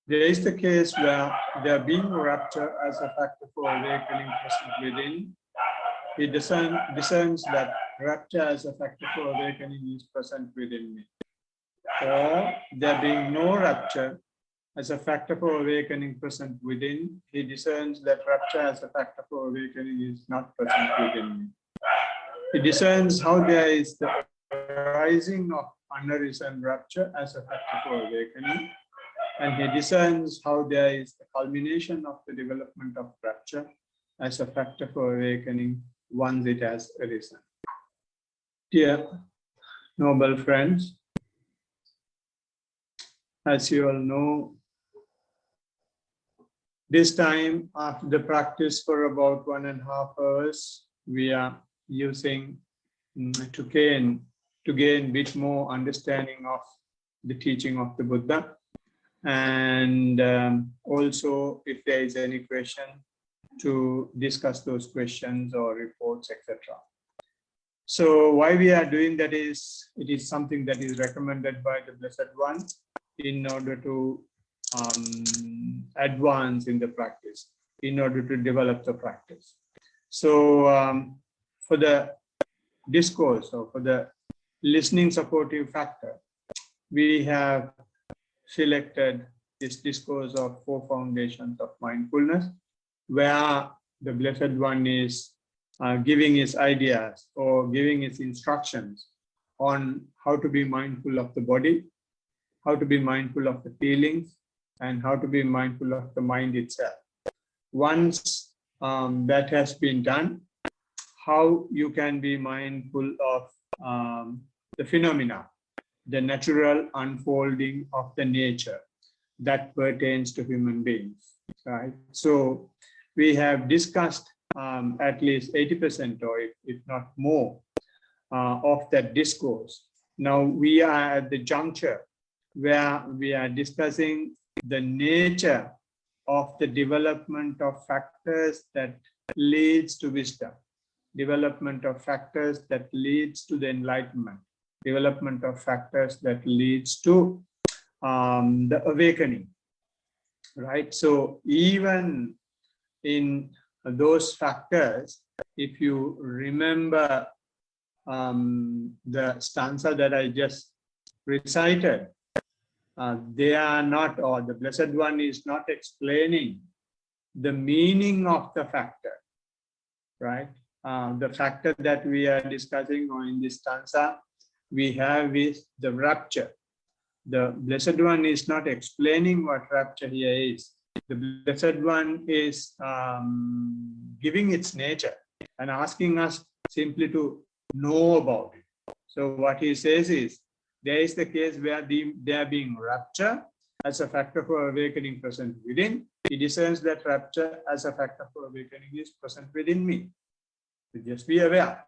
There is the case where there being rapture as a factor for awakening present within. He discerns that rapture as a factor for awakening is present within me. Or there being no rapture as a factor for awakening present within, he discerns that rapture as a factor for awakening is not present within me. He discerns how there is the rising of unarisen rapture as a factor for awakening, and he discerns how there is the culmination of the development of rapture as a factor for awakening once it has arisen. Dear noble friends, as you all know, this time after the practice for about 1.5 hours, we are using to gain a bit more understanding of the teaching of the Buddha. And also, if there is any question, to discuss those questions or reports, etc. So why we are doing that is, it is something that is recommended by the Blessed One in order to advance in the practice, in order to develop the practice. So for the discourse or for the listening supportive factor, we have selected this discourse of 4 foundations of mindfulness, where the Blessed One is giving his ideas or giving his instructions on how to be mindful of the body, how to be mindful of the feelings, and how to be mindful of the mind itself. Once that has been done, how you can be mindful of the phenomena, the natural unfolding of the nature that pertains to human beings, right? So we have discussed at least 80% or if not more of that discourse. Now we are at the juncture where we are discussing the nature of the development of factors that leads to wisdom, development of factors that leads to the enlightenment, development of factors that leads to the awakening, right? So even in those factors, if you remember the stanza that I just recited, they are not, or the Blessed One is not explaining the meaning of the factor, right? The factor that we are discussing or in this stanza we have is the rapture. The Blessed One is not explaining what rapture here is. The Blessed One is giving its nature and asking us simply to know about it. So what he says is, there is the case where there being rapture as a factor for awakening present within. He discerns that rapture as a factor for awakening is present within me. So just be aware.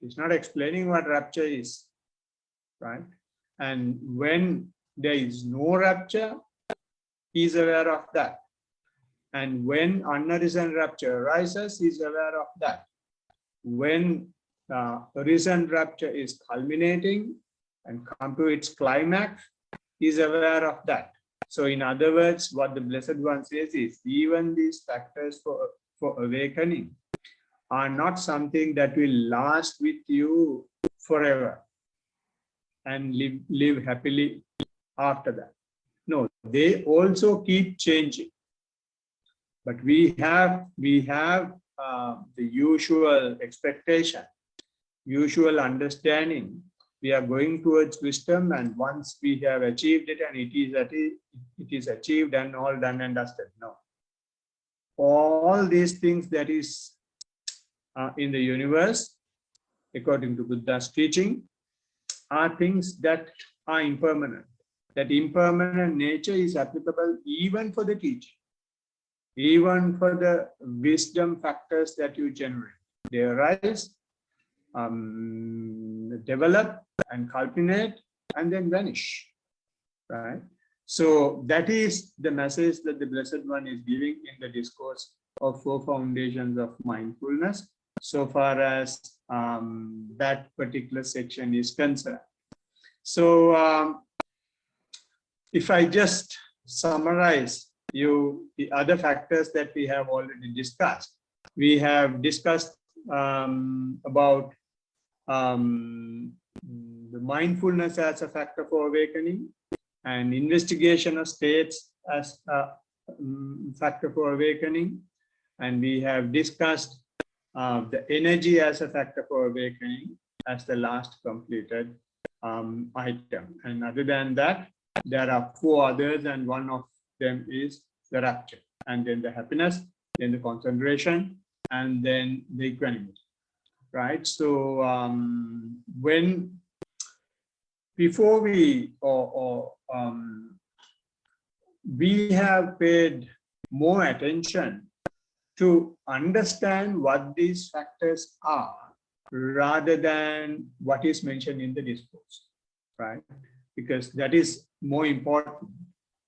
He's not explaining what rapture is, right? And when there is no rapture, he's aware of that. And when unarisen rapture arises, he's aware of that. When arisen rapture is culminating and come to its climax, he's aware of that. So in other words, what the Blessed One says is, even these factors for awakening are not something that will last with you forever and live happily after that. No, they also keep changing. But we have the usual expectation, usual understanding. We are going towards wisdom, and once we have achieved it and it is achieved and all done and dusted. No. All these things that is in the universe, according to Buddha's teaching, are things that are impermanent. That impermanent nature is applicable even for the teaching, even for the wisdom factors that you generate. They arise, develop and culminate and then vanish, right? So that is the message that the Blessed One is giving in the discourse of 4 foundations of mindfulness, so far as that particular section is concerned. So if I just summarize the other factors that we have already discussed. We have discussed about the mindfulness as a factor for awakening, and investigation of states as a factor for awakening. And we have discussed the energy as a factor for awakening as the last completed item. And other than that, there are 4 others, and one of them is the rapture, and then the happiness, then the concentration, and then the equanimity, right? So before we we have paid more attention to understand what these factors are rather than what is mentioned in the discourse, right? Because that is more important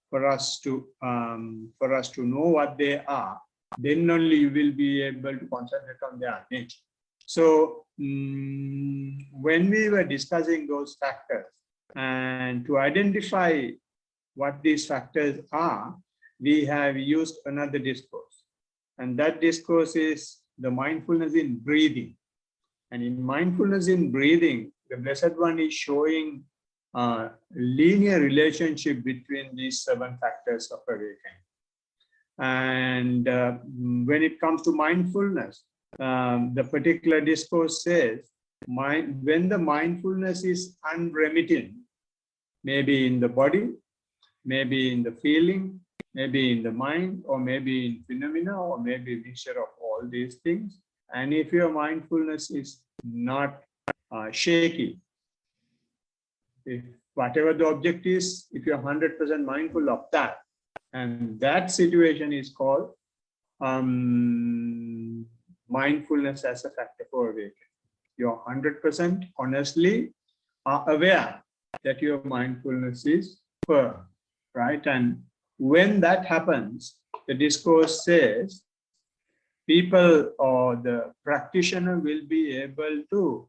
for us to know what they are. Then only you will be able to concentrate on their nature. So when we were discussing those factors, and to identify what these factors are, we have used another discourse. And that discourse is the mindfulness in breathing. And in mindfulness in breathing, the Blessed One is showing a linear relationship between these 7 factors of awakening. And when it comes to mindfulness, the particular discourse says, when the mindfulness is unremitting, maybe in the body, maybe in the feeling, maybe in the mind, or maybe in phenomena, or maybe a mixture of all these things. And if your mindfulness is not shaky, if whatever the object is, if you're 100% mindful of that, and that situation is called mindfulness as a factor for awakening. You're 100% honestly aware that your mindfulness is firm, right? And when that happens, the discourse says people or the practitioner will be able to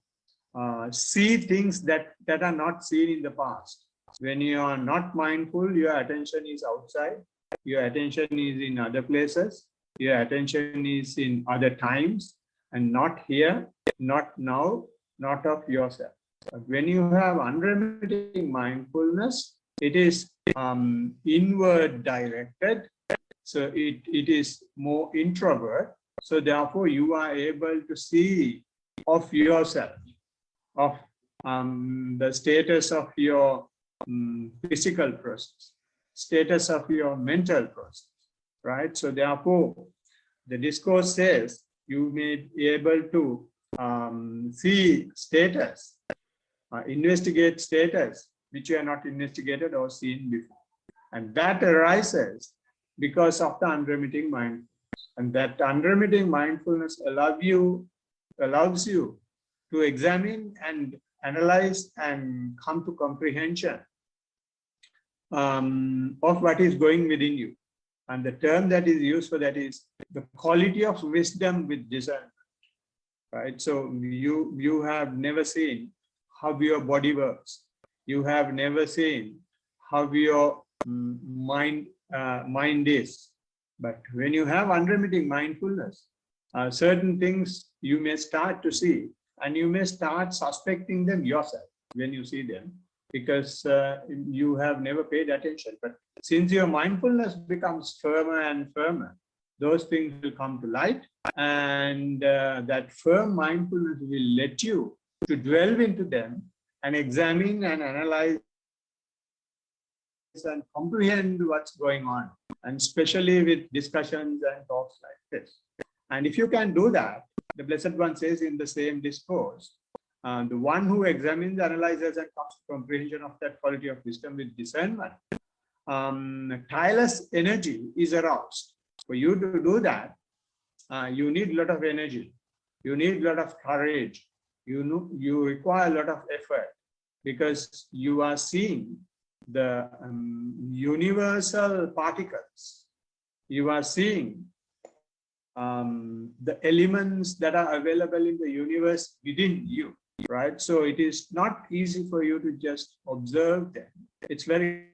see things that are not seen in the past. When you are not mindful, your attention is outside, your attention is in other places, your attention is in other times, and not here, not now, not of yourself. But when you have unremitting mindfulness, it is inward directed, so it is more introvert. So therefore, you are able to see of yourself, of the status of your physical process, status of your mental process, right? So therefore, the discourse says you may be able to see status, investigate status which you have not investigated or seen before. And that arises because of the unremitting mindfulness. And that unremitting mindfulness allows you to examine and analyze and come to comprehension of what is going within you. And the term that is used for that is the quality of wisdom with discernment, right? So you have never seen how your body works. You have never seen how your mind is. But when you have unremitting mindfulness, certain things you may start to see, and you may start suspecting them yourself when you see them, because you have never paid attention. But since your mindfulness becomes firmer and firmer, those things will come to light, and that firm mindfulness will let you to dwell into them and examine and analyze and comprehend what's going on, and especially with discussions and talks like this. And if you can do that, the Blessed One says in the same discourse, the one who examines, analyzes, and comes to comprehension of that quality of wisdom with discernment, tireless energy is aroused. For you to do that, you need a lot of energy. You need a lot of courage. You require a lot of effort, because you are seeing the universal particles. You are seeing the elements that are available in the universe within you, right? So it is not easy for you to just observe them. It's very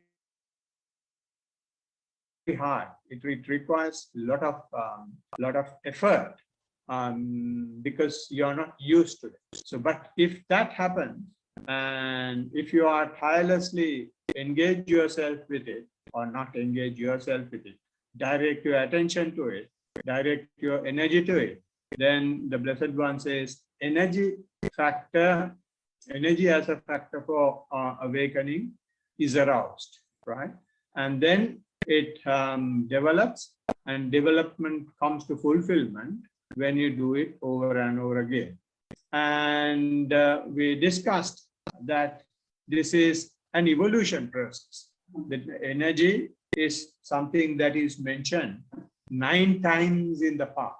hard. It requires a lot of effort because you're not used to it. So, but if that happens, and if you are tirelessly engage yourself with it, or not engage yourself with it, direct your attention to it, direct your energy to it, then the Blessed One says energy as a factor for awakening is aroused, right? And then it develops, and development comes to fulfillment when you do it over and over again. And we discussed that this is an evolution process. The energy is something that is mentioned 9 times in the past,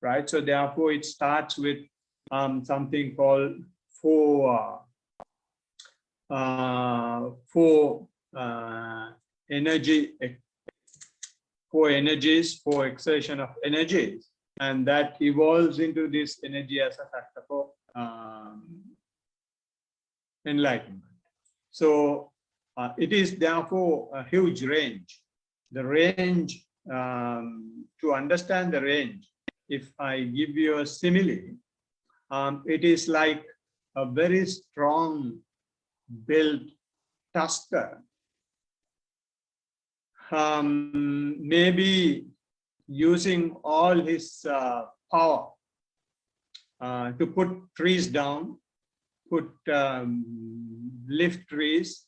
right? So therefore it starts with something called four exertion of energies, and that evolves into this energy as a factor for enlightenment. So it is therefore a huge range. The range, to understand the range, if I give you a simile, it is like a very strong built tusker, maybe using all his power to put trees down, lift trees,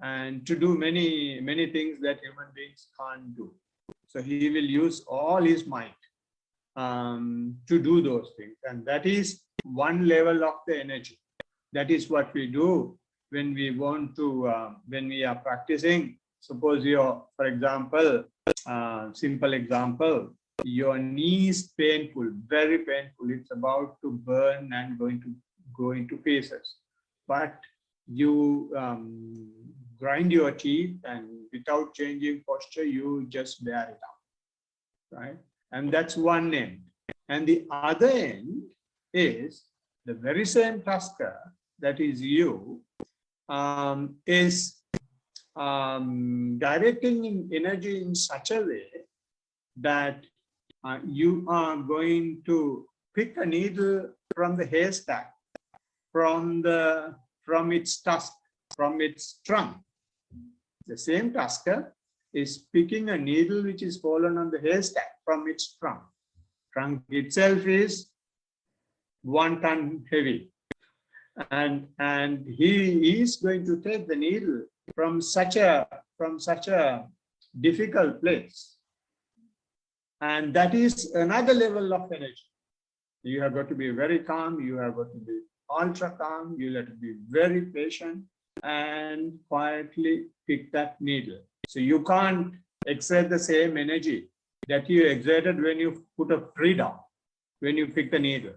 and to do many things that human beings can't do. So he will use all his might to do those things, and that is one level of the energy. That is what we do when we want to, when we are practicing. Suppose you're, for example, simple example, your knee is painful, very painful. It's about to burn and going to go into pieces. But you grind your teeth, and without changing posture, you just bear it out, right? And that's one end. And the other end is the very same tusker, that is you, is directing energy in such a way that you are going to pick a needle from the haystack, from its tusk, from its trunk. The same tusker is picking a needle which is fallen on the haystack from its trunk. Trunk itself is 1 ton heavy, and he is going to take the needle from such a difficult place, and that is another level of energy. You have got to be very calm, you have got to be ultra calm, you have to be very patient and quietly pick that needle. So you can't exert the same energy that you exerted when you put a tree down, when you pick the needle.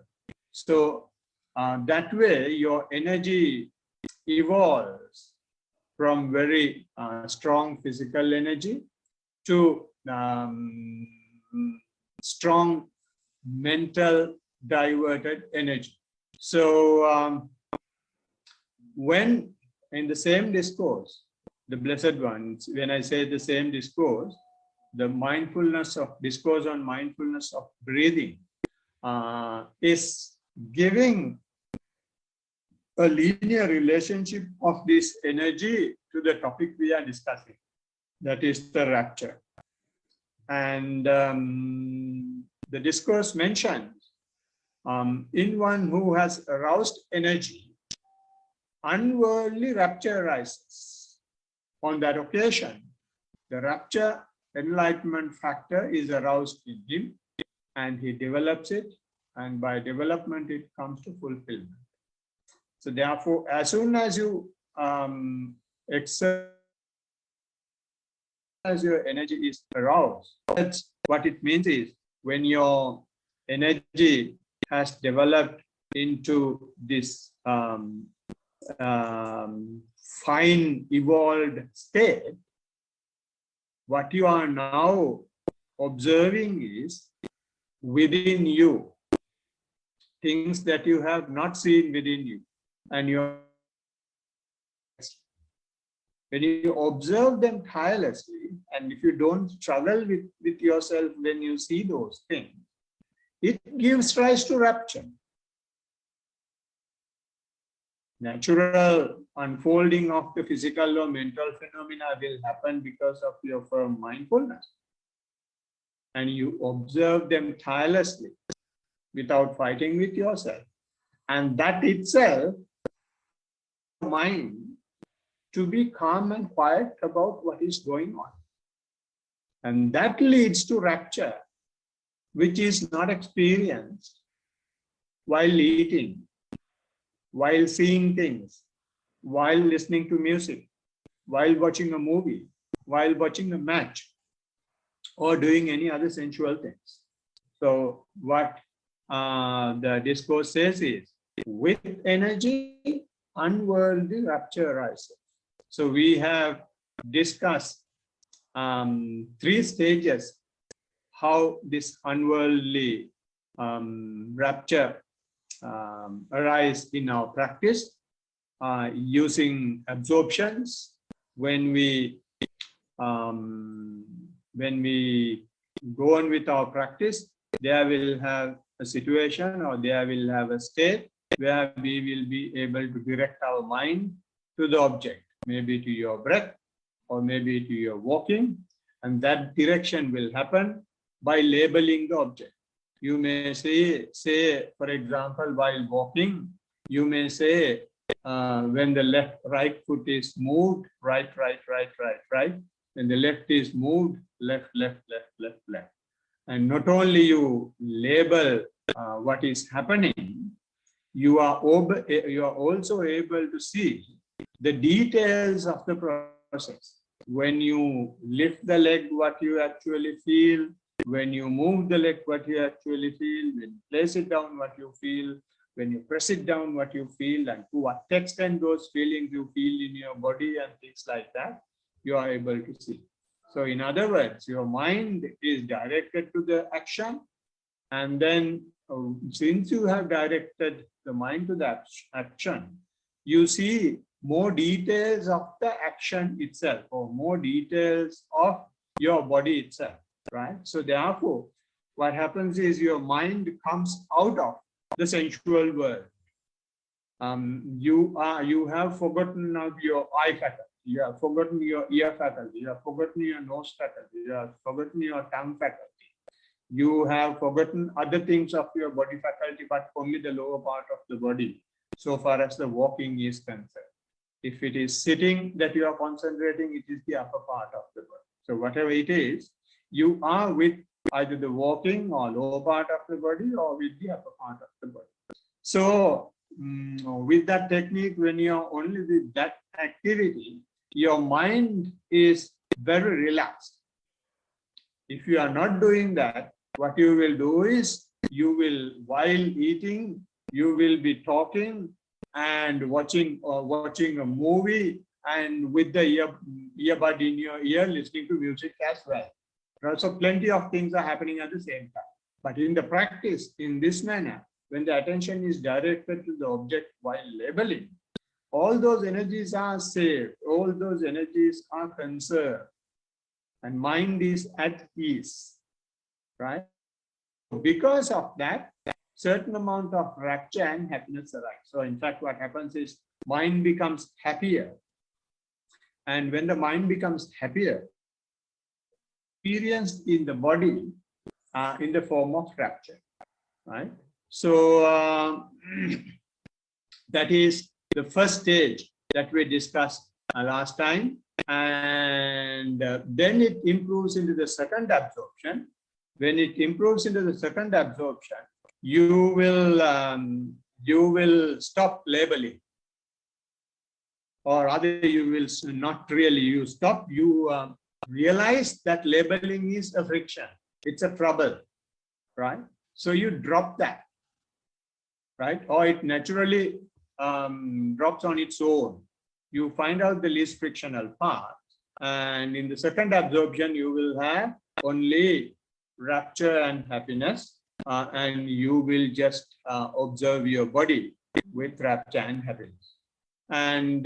So that way your energy evolves from very strong physical energy to strong mental diverted energy. So when in the same discourse, the Blessed Ones, when I say the same discourse, the discourse on mindfulness of breathing is giving a linear relationship of this energy to the topic we are discussing, that is the rapture. And the discourse mentions in one who has aroused energy, unworldly rapture arises. On that occasion, the rapture enlightenment factor is aroused in him, and he develops it, and by development it comes to fulfillment. So therefore, as soon as you exercise, as your energy is aroused, that's what it means is when your energy has developed into this fine evolved state, what you are now observing is within you things that you have not seen within you, and when you observe them tirelessly, and if you don't struggle with yourself when you see those things, it gives rise to rapture. Natural unfolding of the physical or mental phenomena will happen because of your firm mindfulness. And you observe them tirelessly without fighting with yourself. And that itself, mind to be calm and quiet about what is going on. And that leads to rapture, which is not experienced while eating, while seeing things, while listening to music, while watching a movie, while watching a match, or doing any other sensual things. So what the discourse says is, with energy, unworldly rapture arises. So we have discussed 3 stages, how this unworldly rapture arise in our practice, using absorptions. When we go on with our practice, there will have a situation, or there will have a state where we will be able to direct our mind to the object, maybe to your breath, or maybe to your walking, and that direction will happen by labeling the object. You may say, for example, while walking, you may say, when the right foot is moved, right. When the left is moved, left. And not only you label what is happening, you are also able to see the details of the process. When you lift the leg, what you actually feel. When you move the leg, what you actually feel. When you place it down, what you feel. When you press it down, what you feel. And to what extent those feelings you feel in your body and things like that, you are able to see. So in other words, your mind is directed to the action. And then since you have directed the mind to the action, you see more details of the action itself, or more details of your body itself, right? So therefore, what happens is your mind comes out of the sensual world. You have forgotten of your eye faculty, you have forgotten your ear faculty, you have forgotten your nose faculty, you have forgotten your tongue faculty, you have forgotten other things of your body faculty, but only the lower part of the body, so far as the walking is concerned. If it is sitting that you are concentrating, it is the upper part of the body. So whatever it is, you are with either the walking or lower part of the body, or with the upper part of the body. So with that technique, when you are only with that activity, your mind is very relaxed. If you are not doing that, what you will do is, you will, while eating, you will be talking and watching a movie, and with the earbud in your ear, listening to music as well. So plenty of things are happening at the same time. But in the practice, in this manner, when the attention is directed to the object while labeling, all those energies are saved, all those energies are conserved, and mind is at ease, right? Because of that, certain amount of rapture and happiness arise. So in fact, what happens is, mind becomes happier. And when the mind becomes happier, experienced in the body in the form of rapture, right? So that is the first stage that we discussed last time. And then it improves into the second absorption. When it improves into the second absorption, you will stop labeling, or rather, you will not really. You stop. You realize that labeling is a friction. It's a trouble, right? So you drop that, right? Or it naturally drops on its own. You find out the least frictional part, and in the second absorption, you will have only rapture and happiness, and you will just observe your body with rapture and happiness. And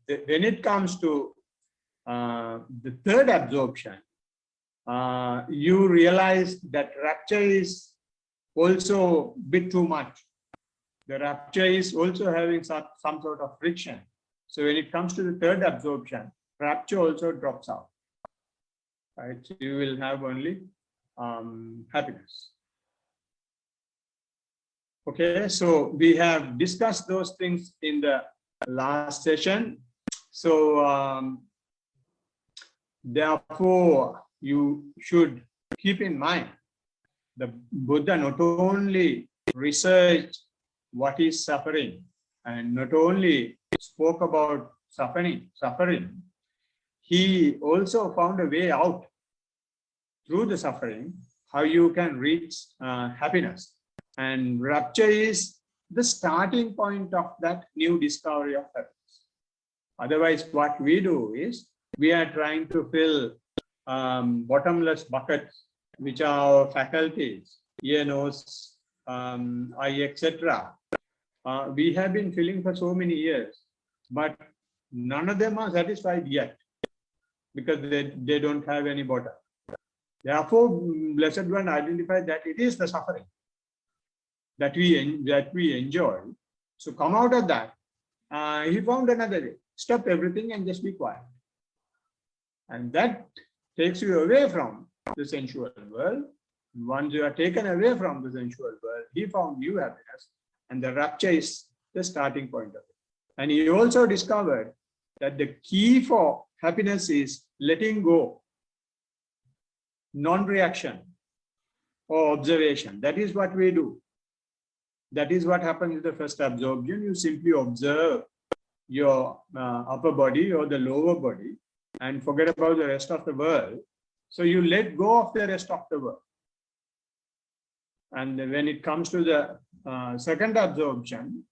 when it comes to the third absorption, you realize that rapture is also a bit too much. The rapture is also having some sort of friction. So when it comes to the third absorption, rapture also drops out. Right? So you will have only happiness. Okay, so we have discussed those things in the last session. So therefore, you should keep in mind the Buddha not only researched what is suffering and not only spoke about suffering, he also found a way out through the suffering, how you can reach happiness. And rapture is the starting point of that new discovery of happiness. Otherwise, what we do is we are trying to fill bottomless buckets, which are our faculties, ear, nose, eye, etc. We have been filling for so many years, but none of them are satisfied yet because they don't have any bottom. Therefore, Blessed One identified that it is the suffering that we enjoy. So come out of that. He found another way. Stop everything and just be quiet. And that takes you away from the sensual world. Once you are taken away from the sensual world, he found new happiness. And the rapture is the starting point of it. And he also discovered that the key for happiness is letting go, non-reaction or observation. That is what we do. That is what happens in the first absorption. You simply observe your upper body or the lower body and forget about the rest of the world. So you let go of the rest of the world. And when it comes to the second absorption,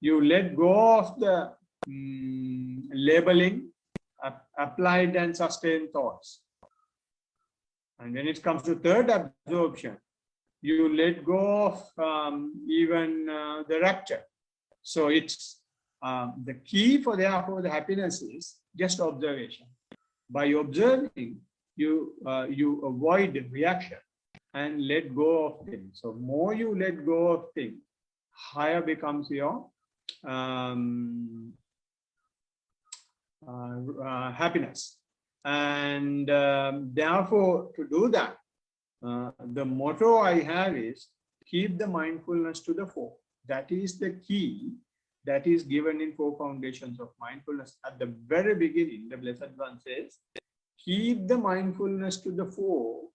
you let go of the labeling, applied and sustained thoughts. And when it comes to third absorption, you let go of even the rapture. So it's the key for therefore the happiness is just observation. By observing, you avoid reaction and let go of things. So more you let go of things, higher becomes your happiness. And therefore, to do that, the motto I have is keep the mindfulness to the fore. That is the key that is given in 4 foundations of mindfulness. At the very beginning, the Blessed One says, keep the mindfulness to the fore,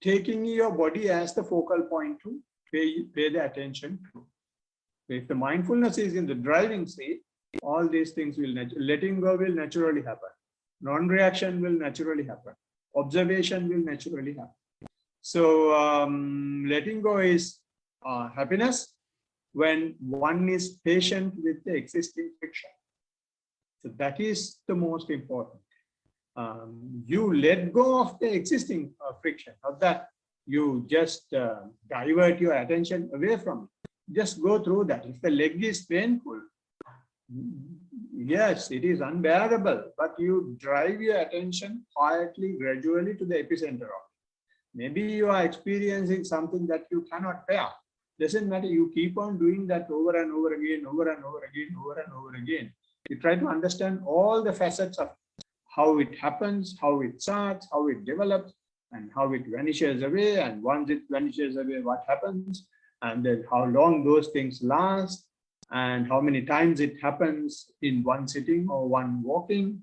taking your body as the focal point to pay the attention to. If the mindfulness is in the driving seat, all these things will letting go will naturally happen. Non-reaction will naturally happen. Observation will naturally happen. So letting go is happiness when one is patient with the existing friction. So that is the most important. You let go of the existing friction, not that you just divert your attention away from it. Just go through that. If the leg is painful, yes, it is unbearable, but you drive your attention quietly, gradually to the epicenter of it. Maybe you are experiencing something that you cannot bear. Doesn't matter, you keep on doing that over and over again, over and over again, over and over again. You try to understand all the facets of how it happens, how it starts, how it develops, and how it vanishes away. And once it vanishes away, what happens? And then how long those things last, and how many times it happens in one sitting or one walking.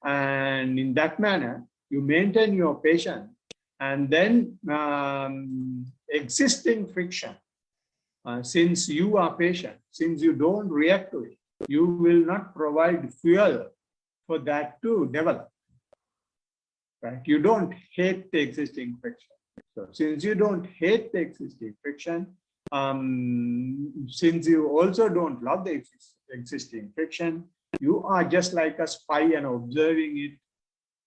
And in that manner, you maintain your patience. And then existing friction, since you are patient, since you don't react to it, you will not provide fuel for that to develop. Right? You don't hate the existing friction. So since you don't hate the existing friction, since you also don't love the existing friction, you are just like a spy and observing it,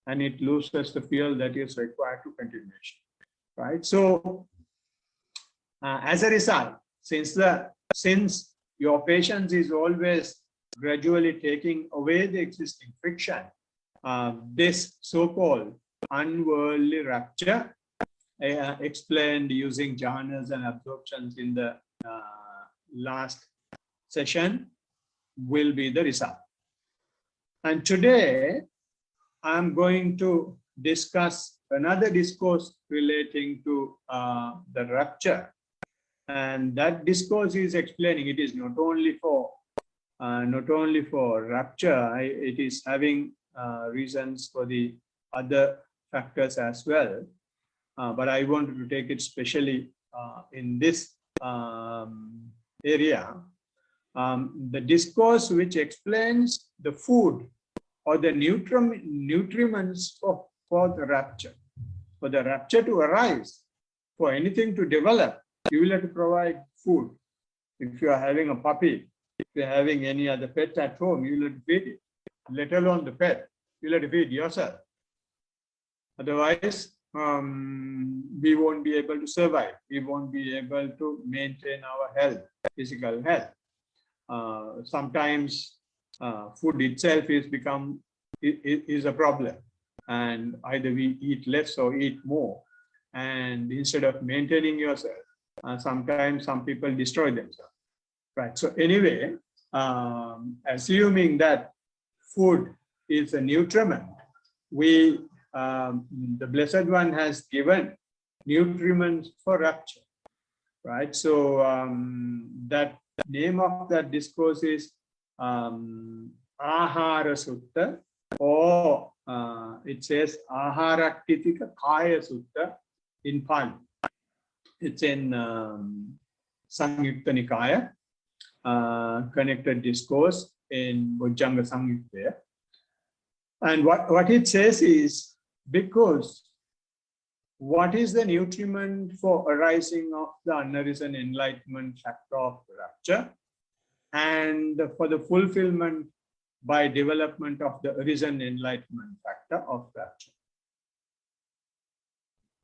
and it loses the fuel that is required to continuation. Right? So as a result, since your patience is always gradually taking away the existing friction, this so-called unworldly rapture, explained using jhanas and absorptions in the last session, will be the result. And today I'm going to discuss another discourse relating to the rapture, and that discourse is explaining it is not only for rapture, it is having reasons for the other factors as well. But I wanted to take it specially in this area. The discourse which explains the food or the nutriments for the rapture. For the rapture to arise, for anything to develop, you will have to provide food. If you are having a puppy, if you're having any other pet at home, you will have to feed it. Let alone the pet, you'll have to feed yourself. Otherwise, we won't be able to survive. We won't be able to maintain our health, physical health. Sometimes food itself is a problem, and either we eat less or eat more, and instead of maintaining yourself, sometimes some people destroy themselves, right? So anyway, assuming that food is a nutriment, the Blessed One has given nutriments for rapture, right? So that name of that discourse is Ahara Sutta, or it says Aharakitika Kaya Sutta in Pali. It's in Samyukta Nikaya, connected discourse in Bojjhanga Samyukta. And what it says is, because what is the nutriment for arising of the unarisen enlightenment factor of rapture, and for the fulfillment by development of the arisen enlightenment factor of rapture?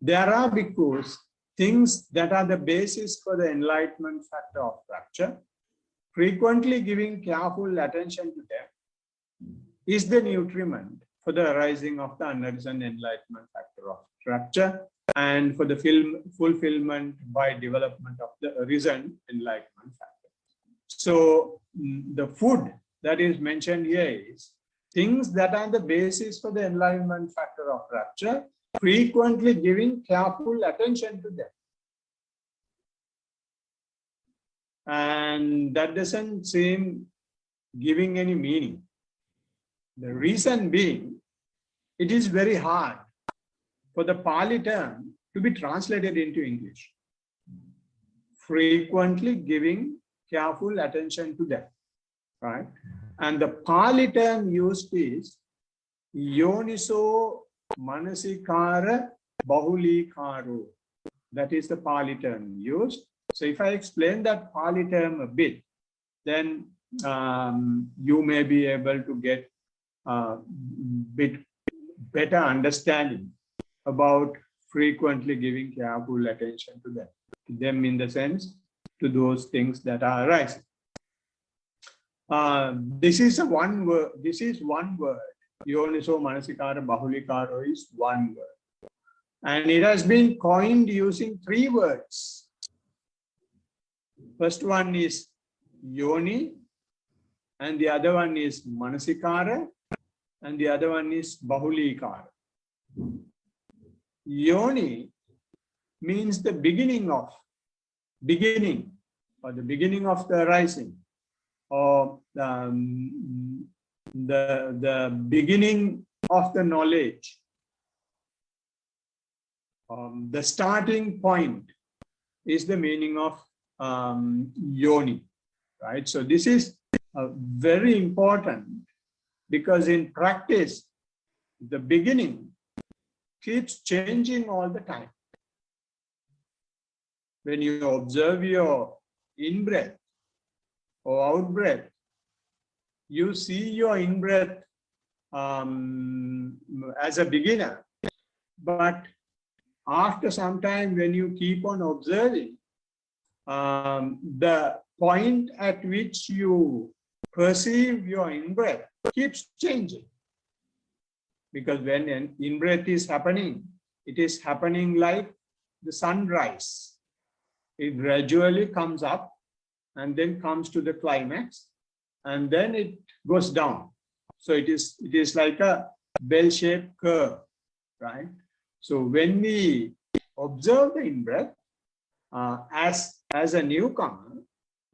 There are, because things that are the basis for the enlightenment factor of rapture, frequently giving careful attention to them is the nutriment for the arising of the unarisen enlightenment factor of rapture, and for the fulfillment by development of the arisen enlightenment factor. So the food that is mentioned here is things that are the basis for the enlightenment factor of rapture, frequently giving careful attention to them. And that doesn't seem giving any meaning. The reason being, it is very hard for the Pali term to be translated into English. Frequently giving careful attention to them, right? And the Pali term used is Yoniso Manasikara Bahulikaro. That is the Pali term used. So if I explain that Pali term a bit, then you may be able to get a bit better understanding about frequently giving careful attention to them in the sense to those things that are arising. This is one word. This is one word. Yoniso Manasikara Bahulikaro is one word, and it has been coined using three words. First one is Yoni, and the other one is Manasikara, and the other one is Bahulikara. Yoni means the beginning, or the beginning of the arising, or the beginning of the knowledge. The starting point is the meaning of Yoni, right? So this is very important, because in practice, the beginning keeps changing all the time. When you observe your in-breath or out-breath, you see your in-breath as a beginner. But after some time, when you keep on observing, the point at which you perceive your in-breath keeps changing. Because when an in-breath is happening, it is happening like the sunrise. It gradually comes up and then comes to the climax, and then it goes down. So it is like a bell-shaped curve, right? So when we observe the in-breath, as a newcomer,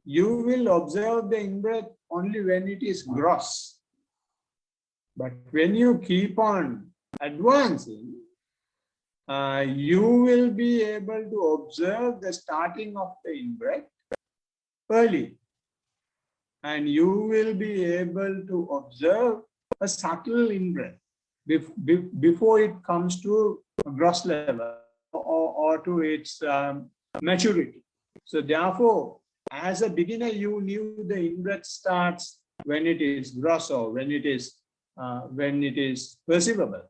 you will observe the in-breath only when it is gross. But when you keep on advancing, you will be able to observe the starting of the in-breath early. And you will be able to observe a subtle in-breath before it comes to a gross level or to its maturity. So therefore, as a beginner, you knew the in-breath starts when it is gross or when it is perceivable.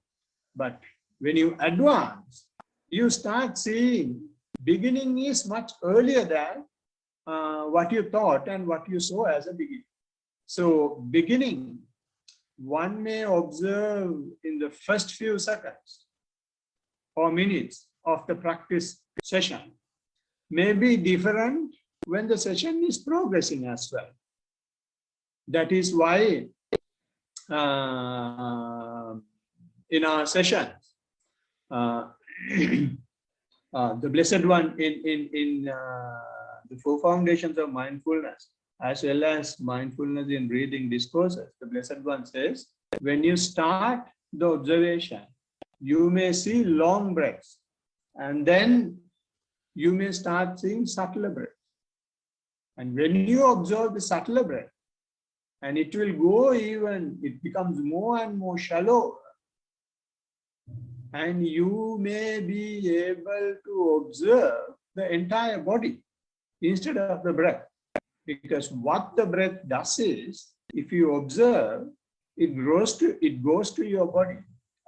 But when you advance, you start seeing beginning is much earlier than what you thought and what you saw as a beginning. So beginning, one may observe in the first few seconds or minutes of the practice session may be different when the session is progressing as well. That is why in our sessions, the Blessed One in the 4 foundations of mindfulness, as well as mindfulness in breathing discourses, the Blessed One says, when you start the observation, you may see long breaths, and then you may start seeing subtler breaths. And when you observe the subtler breath, and it will go even, it becomes more and more shallow, and you may be able to observe the entire body instead of the breath. Because what the breath does is, if you observe, it goes to your body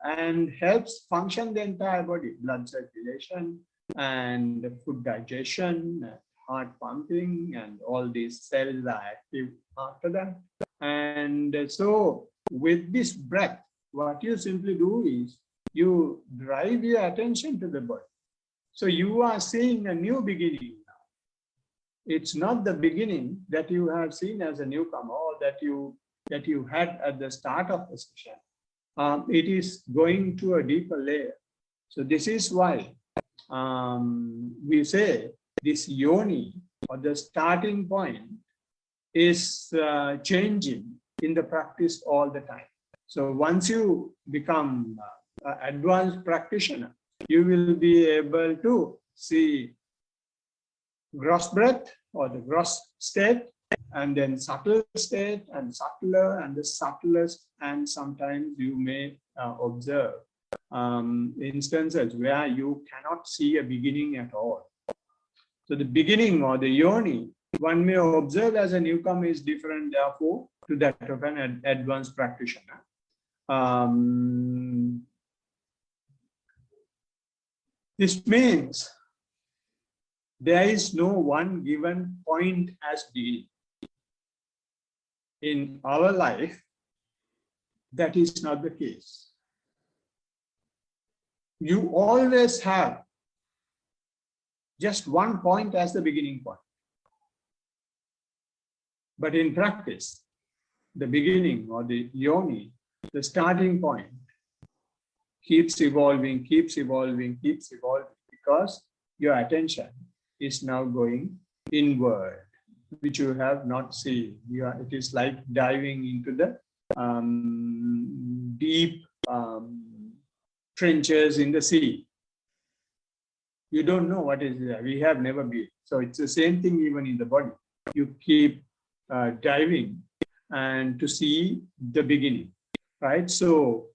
and helps function the entire body, blood circulation and food digestion, heart pumping, and all these cells are active after that. And so with this breath, what you simply do is you drive your attention to the body. So you are seeing a new beginning now. It's not the beginning that you have seen as a newcomer or that you had at the start of the session. It is going to a deeper layer. So this is why we say this yoni, or the starting point, is changing in the practice all the time. So once you become an advanced practitioner, you will be able to see gross breath or the gross state, and then subtle state and subtler and the subtlest, and sometimes you may observe instances where you cannot see a beginning at all. So the beginning or the yoni, one may observe as a newcomer, is different, therefore, to that of an advanced practitioner. This means there is no one given point as beginning. In our life, that is not the case. You always have just one point as the beginning point. But in practice, the beginning or the yoni, the starting point, keeps evolving, because your attention is now going inward, which you have not seen. It is like diving into the deep trenches in the sea. You don't know what is there. We have never been. So it's the same thing even in the body. You keep diving and to see the beginning, right? So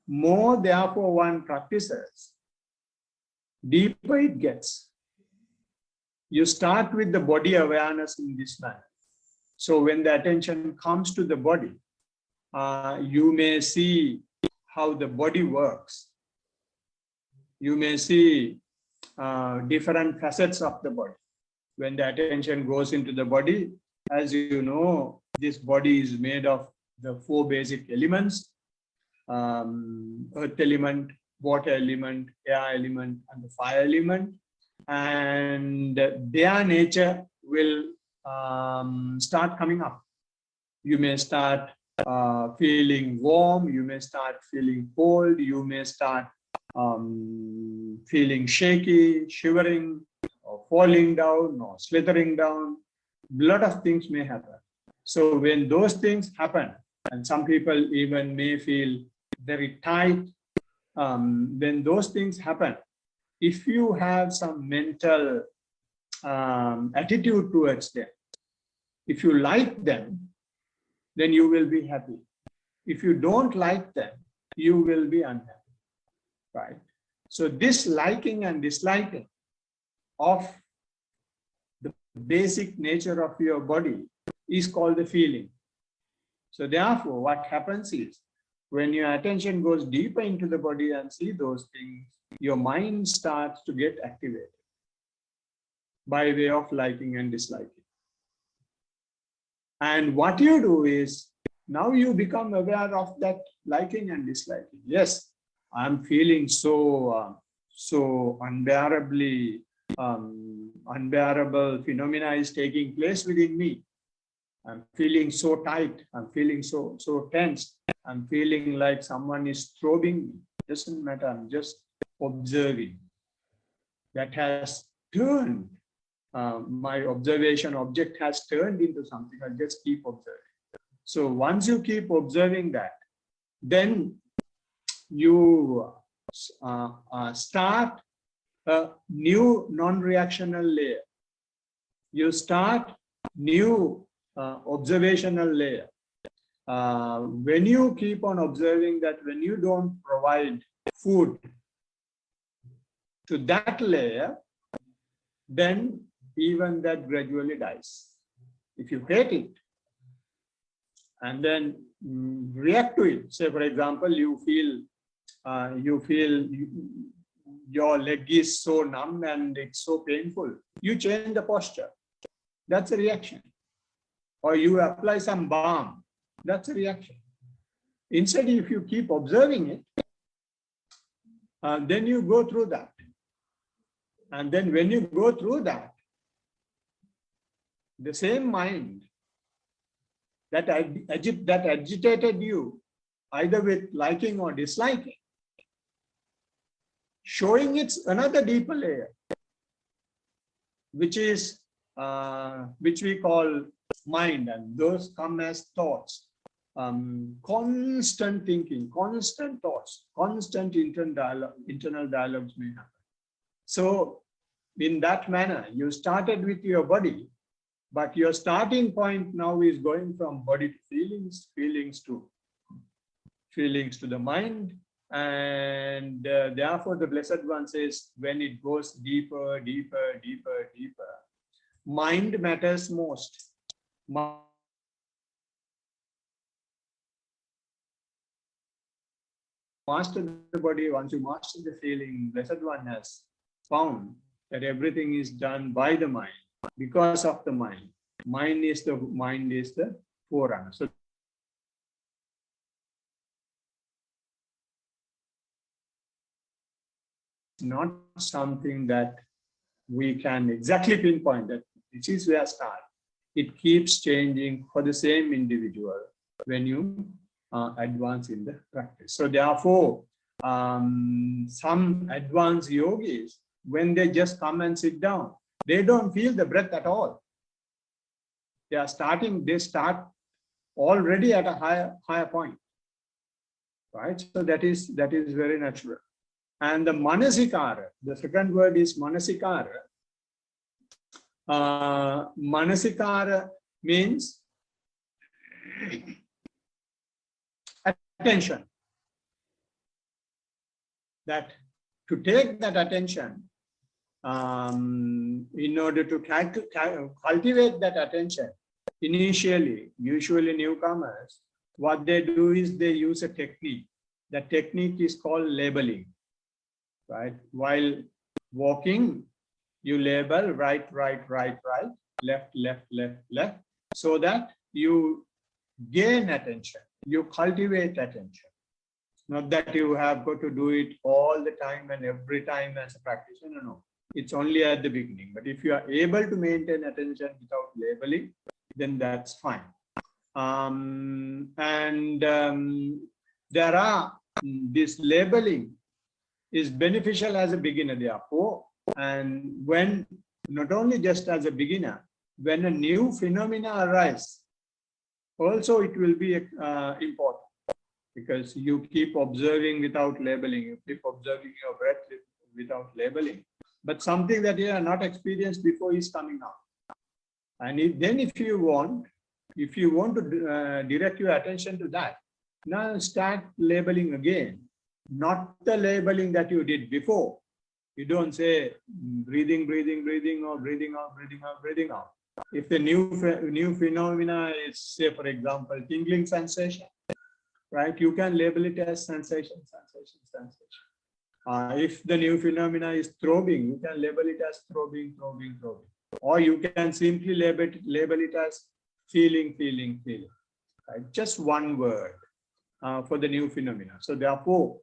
more therefore one practices, deeper it gets. You start with the body awareness in this manner. So when the attention comes to the body, you may see how the body works. You may see different facets of the body. When the attention goes into the body, as you know, this body is made of the 4 basic elements, earth element, water element, air element, and the fire element. And their nature will start coming up. You may start feeling warm, you may start feeling cold, you may start feeling shaky, shivering, or falling down, or slithering down. A lot of things may happen. So when those things happen, and some people even may feel very tight, when those things happen, if you have some mental attitude towards them, if you like them, then you will be happy. If you don't like them, you will be unhappy, right? So this liking and disliking of the basic nature of your body is called the feeling. So therefore, what happens is, when your attention goes deeper into the body and see those things, your mind starts to get activated by way of liking and disliking. And what you do is, now you become aware of that liking and disliking. Yes, I'm feeling so unbearably, unbearable phenomena is taking place within me. I'm feeling so tight. I'm feeling so tense. I'm feeling like someone is probing me. Doesn't matter. I'm just observing. That has turned. My observation object has turned into something. I just keep observing. So once you keep observing that, then you start a new non-reactional layer. You start new observational layer. When you keep on observing that, when you don't provide food to that layer, then even that gradually dies. If you hate it and then react to it, say for example, you feel your leg is so numb and it's so painful, you change the posture. That's a reaction. Or you apply some balm. That's a reaction. Instead, if you keep observing it, then you go through that. And then when you go through that, the same mind that agitated you, either with liking or disliking, showing its another deeper layer, which is which we call mind, and those come as thoughts. Constant thinking, constant thoughts, constant internal dialogues may happen. So in that manner, you started with your body, but your starting point now is going from body to feelings, feelings to the mind. And therefore the Blessed One says, when it goes deeper, deeper, deeper, deeper, mind matters most. Master the body, once you master the feeling, Blessed One has found that everything is done by the mind, because of the mind. Mind is the forerunner. So it's not something that we can exactly pinpoint that this is where start. It keeps changing for the same individual when you advance in the practice. So therefore, some advanced yogis, when they just come and sit down, they don't feel the breath at all. They start already at a higher point, right? So that is very natural. And the manasikara, the second word is manasikara. Manasikara means attention. That to take that attention, in order to cultivate that attention, initially, usually newcomers, what they do is they use a technique. The technique is called labeling, right? While walking, you label right, right, right, right, left, left, left, left, so that you gain attention. You cultivate attention. Not that you have got to do it all the time and every time as a practitioner. No. It's only at the beginning. But if you are able to maintain attention without labeling, then that's fine. There are this labeling is beneficial as a beginner, therefore, and when not only just as a beginner, when a new phenomena arise, also it will be important, because you keep observing without labeling, you keep observing your breath without labeling, but something that you have not experienced before is coming out. And if you want to direct your attention to that, now start labeling again, not the labeling that you did before. You don't say breathing, breathing, breathing, or breathing out, breathing out, breathing out. If the new phenomena is, say, for example, tingling sensation, right? You can label it as sensation, sensation, sensation. If the new phenomena is throbbing, you can label it as throbbing, throbbing, throbbing. Or you can simply label it as feeling, feeling, feeling. Right? Just one word for the new phenomena. So therefore,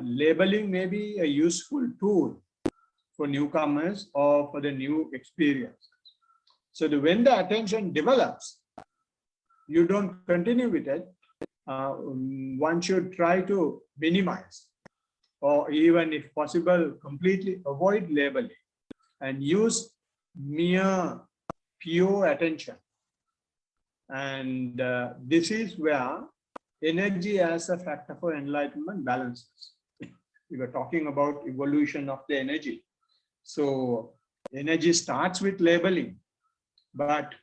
labeling may be a useful tool for newcomers or for the new experience. So when the attention develops, you don't continue with it. One should try to minimize, or even if possible, completely avoid labeling and use mere pure attention. And this is where energy as a factor for enlightenment balances. We were talking about evolution of the energy. So energy starts with labeling, but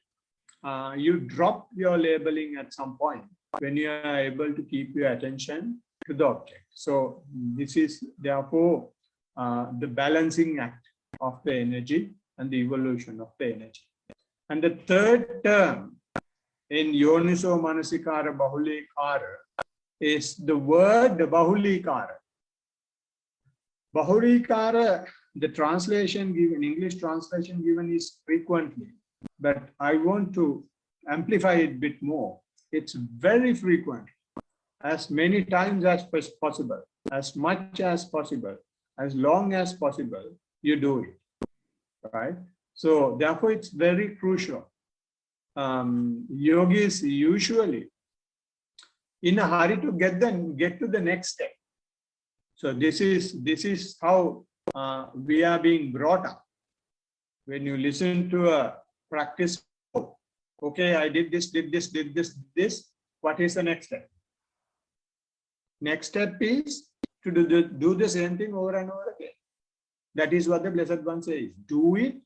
you drop your labeling at some point when you are able to keep your attention to the object. So this is therefore the balancing act of the energy and the evolution of the energy. And the third term in Yoniso Manasikara Bahulikara is the word Bahulikara. Bahulikara, the translation given, English translation given is frequently, but I want to amplify it a bit more. It's very frequent, as many times as possible, as much as possible, as long as possible, you do it, right? So therefore, it's very crucial. Yogis usually in a hurry to get to the next step. So this is how we are being brought up. When you listen to a practice, okay, I did this. What is the next step? Next step is to do the same thing over and over again. That is what the Blessed One says. Do it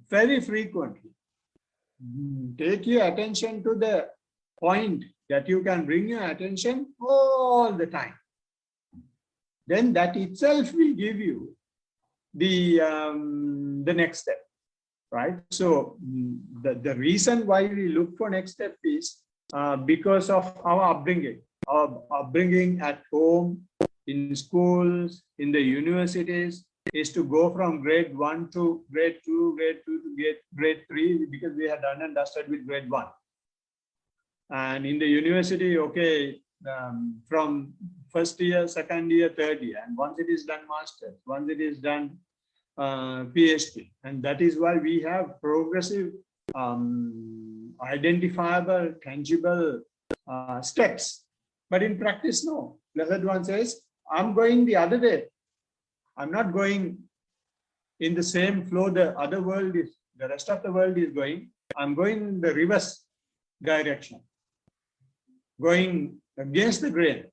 very frequently. Take your attention to the point that you can bring your attention all the time. Then that itself will give you the next step, right? So the reason why we look for next step is because of our upbringing at home, in schools, in the universities, is to go from grade 1 to grade 2, grade 2 to grade 3, because we had done and dusted with grade 1. And in the university, okay, from first year, second year, third year, and once it is done master's, once it is done PhD, and that is why we have progressive, identifiable, tangible steps. But in practice, no. Blessed One says, I'm going the other way. I'm not going in the same flow the rest of the world is going. I'm going in the reverse direction, going against the grain.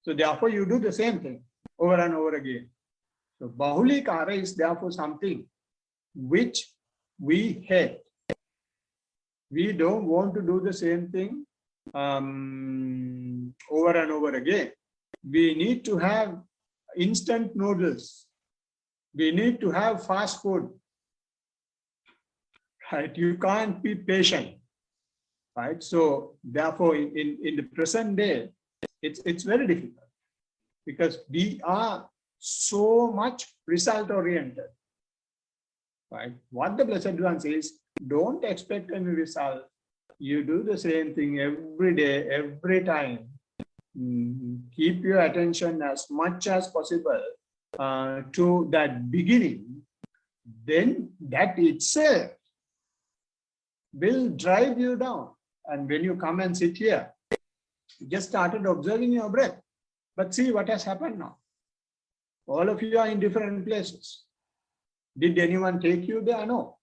So therefore, you do the same thing over and over again. So Bahulikara is therefore something which we hate. We don't want to do the same thing over and over again. We need to have instant noodles. We need to have fast food. Right? You can't be patient. Right? So therefore, in the present day, it's very difficult, because we are so much result oriented. Right? What the Blessed One says, don't expect any result you do the same thing every day, every time. Keep your attention as much as possible to that beginning, then that itself will drive you down. And when you come and sit here, you just started observing your breath. But see what has happened now. All of you are in different places. Did anyone take you there? No.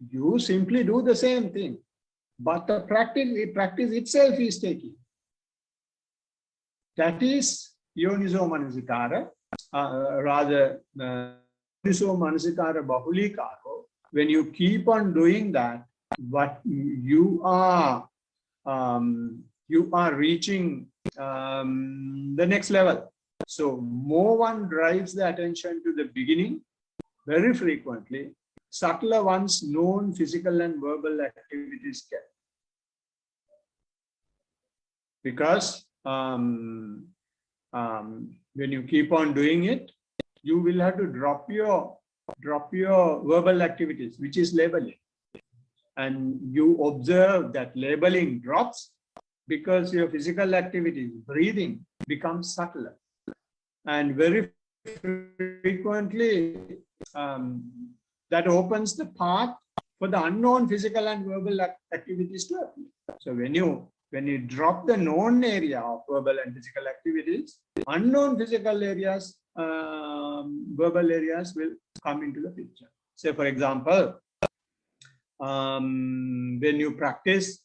You simply do the same thing. But the practice itself is taking. That is Yoniso Manasikara, rather Yoniso Manasikara Bahulikaro. When you keep on doing that, what you are reaching the next level. So more one drives the attention to the beginning very frequently. Subtler ones, known physical and verbal activities can. Because when you keep on doing it, you will have to drop your verbal activities, which is labeling. And you observe that labeling drops because your physical activities, breathing, becomes subtler. And very frequently, that opens the path for the unknown physical and verbal activities to appear. So when you drop the known area of verbal and physical activities, unknown physical areas, verbal areas will come into the picture. Say, for example, when you practice,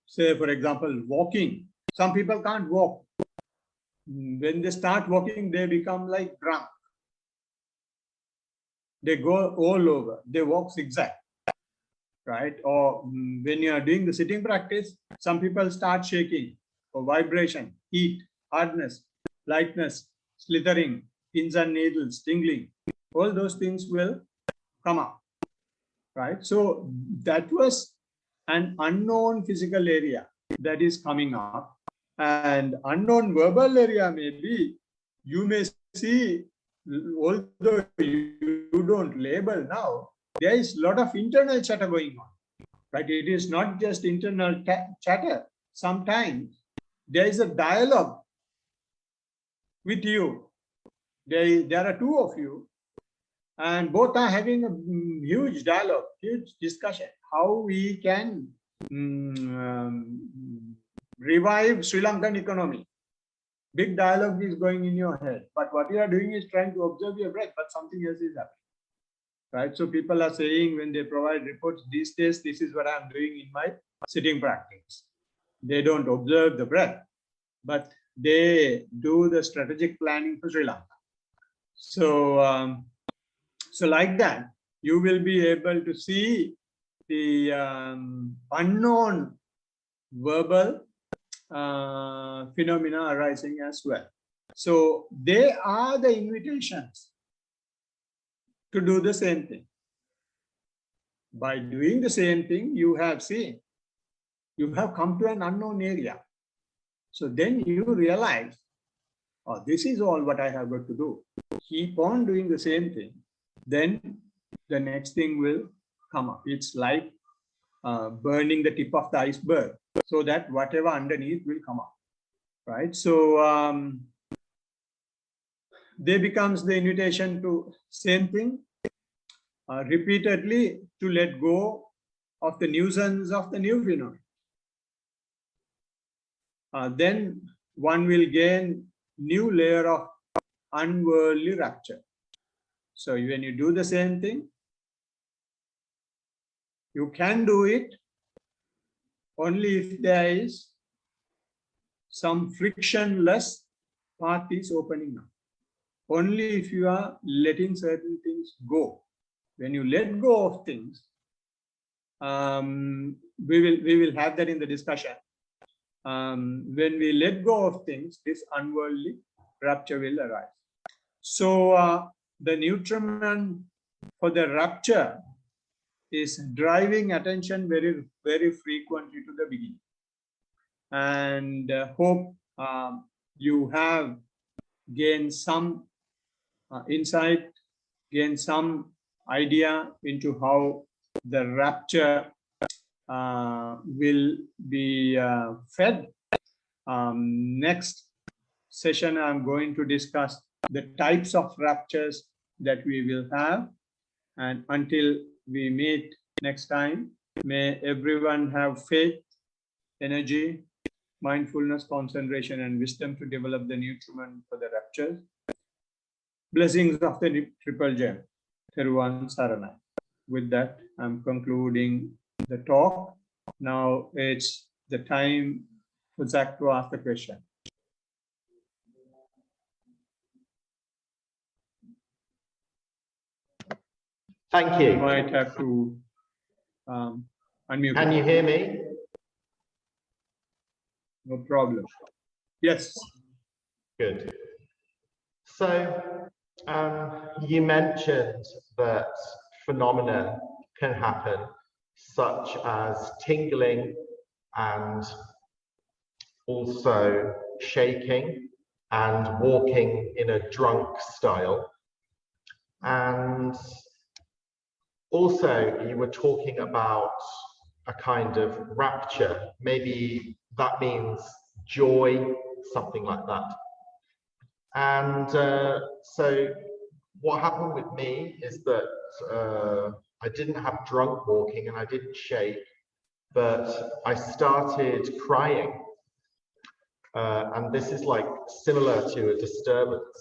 say, for example, walking, some people can't walk. When they start walking, they become like drunk. They go all over. They walk zigzag. Right? Or when you are doing the sitting practice, some people start shaking, or vibration, heat, hardness, lightness, slithering, pins and needles, tingling. All those things will come up. Right? So that was an unknown physical area that is coming up. And unknown verbal area may be, you may see, although you don't label now, there is a lot of internal chatter going on, right? It is not just internal chatter. Sometimes there is a dialogue with you. There are two of you, and both are having a huge dialogue, huge discussion, how we can revive Sri Lankan economy. Big dialogue is going in your head, but what you are doing is trying to observe your breath, but something else is happening. Right? So people are saying when they provide reports these days, this is what I'm doing in my sitting practice. They don't observe the breath, but they do the strategic planning for Sri Lanka. So, so like that, you will be able to see the unknown verbal phenomena arising as well. So they are the invitations to do the same thing. By doing the same thing, you have seen, you have come to an unknown area. So then you realize, oh, this is all what I have got to do. Keep on doing the same thing. Then the next thing will come up. It's like burning the tip of the iceberg, so that whatever underneath will come up. Right? So there becomes the invitation to same thing, repeatedly, to let go of the nuisance of the new phenomenon. Then one will gain new layer of unworldly rapture. So when you do the same thing, you can do it only if there is some frictionless path is opening up. Only if you are letting certain things go. When you let go of things, we will have that in the discussion. When we let go of things, this unworldly rapture will arise. So the nutriment for the rapture is driving attention very, very frequently to the beginning. And hope you have gained some insight, gained some idea into how the rapture will be fed. Next session, I'm going to discuss the types of raptures that we will have. And until we meet next time, may everyone have faith, energy, mindfulness, concentration, and wisdom to develop the nutriment for the raptures. Blessings of the Triple Gem, Thiruvan Saranai. With that, I'm concluding the talk. Now it's the time for Zach to ask the question. Thank you. You might have to unmute. Can you hear me? No problem. Yes. Good. So you mentioned that phenomena can happen, such as tingling and also shaking and walking in a drunk style. And also you were talking about a kind of rapture. Maybe that means joy, something like that. And so what happened with me is that I didn't have drunk walking and I didn't shake, but I started crying. And this is like similar to a disturbance.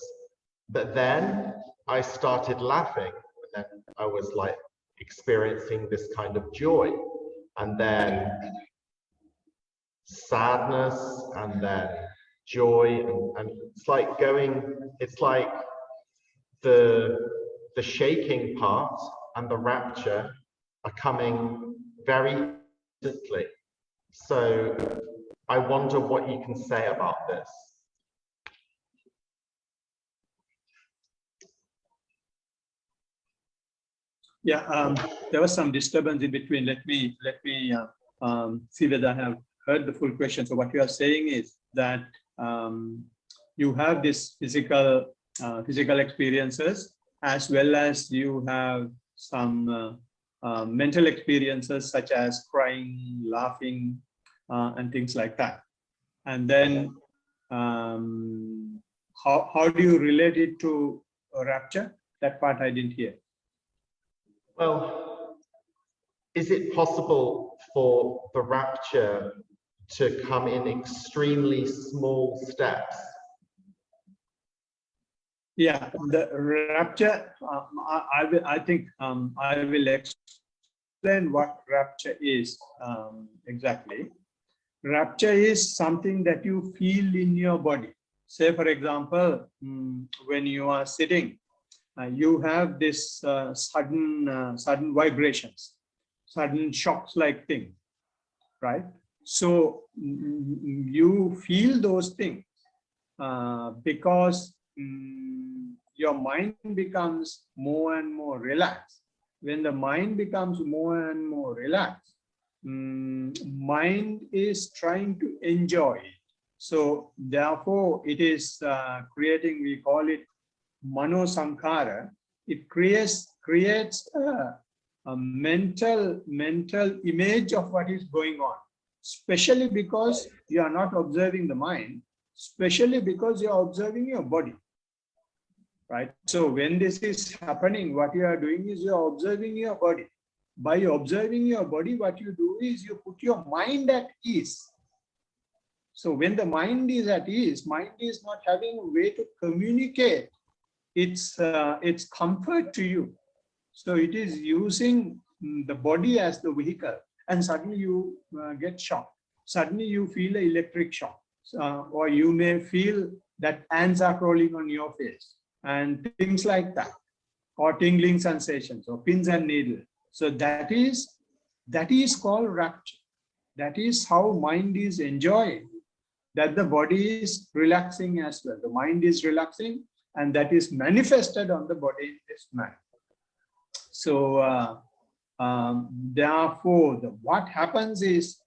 But then I started laughing, and then I was like experiencing this kind of joy. And then sadness, and then joy, and it's like the shaking part and the rapture are coming very quickly. So I wonder what you can say about this. Yeah, there was some disturbance in between. Let me see whether I have heard the full question. So what you are saying is that you have this physical experiences, as well as you have some mental experiences such as crying, laughing, and things like that. And then how do you relate it to rapture? That part I didn't hear. Well, is it possible for the rapture to come in extremely small steps? Yeah, the rapture, I think I will explain what rapture is exactly. Rapture is something that you feel in your body. Say, for example, when you are sitting, you have this sudden vibrations, sudden shocks like thing, right? So you feel those things because your mind becomes more and more relaxed. When the mind becomes more and more relaxed, mind is trying to enjoy it. So therefore, it is creating, we call it mano sankhara. It creates a mental image of what is going on, especially because you are not observing the mind, especially because you are observing your body, right? So when this is happening, what you are doing is you are observing your body. By observing your body, what you do is you put your mind at ease. So when the mind is at ease, mind is not having a way to communicate its comfort to you. So it is using the body as the vehicle, and suddenly you get shocked. Suddenly you feel an electric shock, or you may feel that ants are crawling on your face and things like that, or tingling sensations, or pins and needles. So that is called rapture. That is how mind is enjoying, that the body is relaxing as well. The mind is relaxing, and that is manifested on the body in this manner. So therefore, what happens is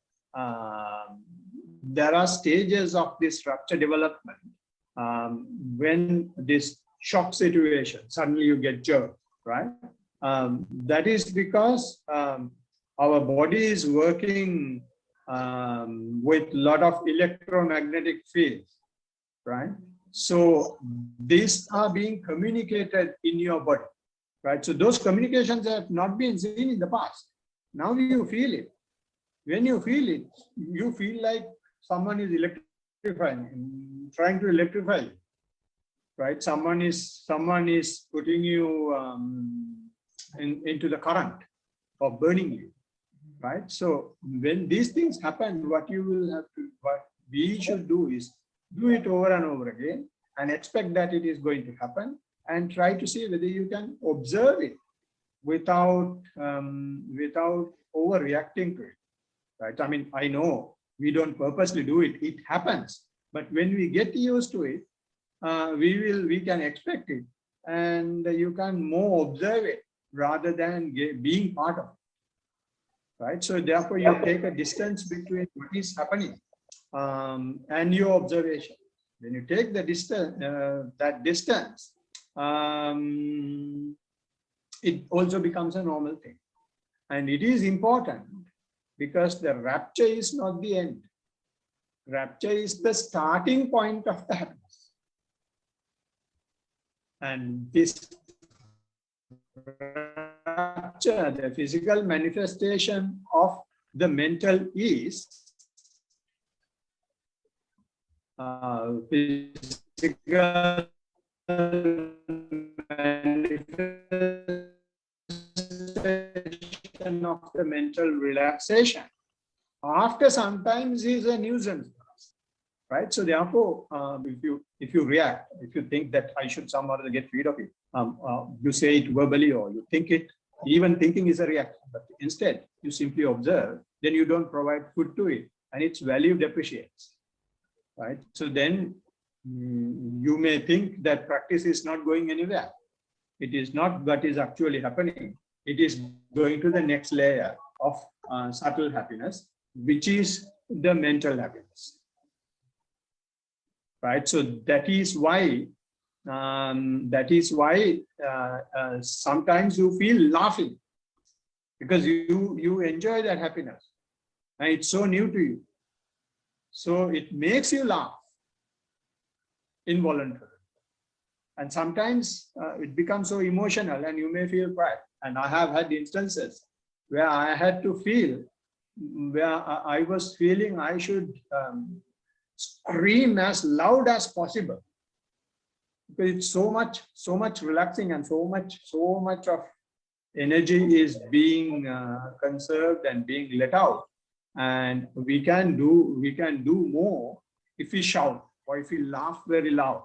there are stages of this rapture development. When this shock situation, suddenly you get jerked, right? That is because our body is working with a lot of electromagnetic fields, right? So these are being communicated in your body, right? So those communications have not been seen in the past. Now you feel it. When you feel it, you feel like someone is electrifying, trying to electrify you, right? Someone is putting you into the current or burning you, right? So when these things happen, what we should do is do it over and over again and expect that it is going to happen, and try to see whether you can observe it without overreacting to it, right? I mean, I know we don't purposely do it, it happens, but when we get used to it, we can expect it, and you can more observe it rather than being part of it, right? So therefore you take a distance between what is happening and your observation. When you take the distance, it also becomes a normal thing. And it is important because the rapture is not the end. Rapture is the starting point of the happiness. And this rapture, the physical manifestation of the mental is physical manifestation of the mental relaxation after sometimes is a nuisance, right? So therefore, if you react, if you think that I should somehow get rid of it, you say it verbally or you think it, even thinking is a reaction, but instead you simply observe, then you don't provide food to it and its value depreciates, right? So then you may think that practice is not going anywhere. It is not what is actually happening. It is going to the next layer of subtle happiness, which is the mental happiness, right? So that is why sometimes you feel laughing because you enjoy that happiness and it's so new to you. So it makes you laugh involuntarily. And sometimes it becomes so emotional and you may feel pride. And I have had instances where I had to feel, where I was feeling I should scream as loud as possible. Because it's so much relaxing and so much of energy is being conserved and being let out. And we can do more if we shout or if we laugh very loud.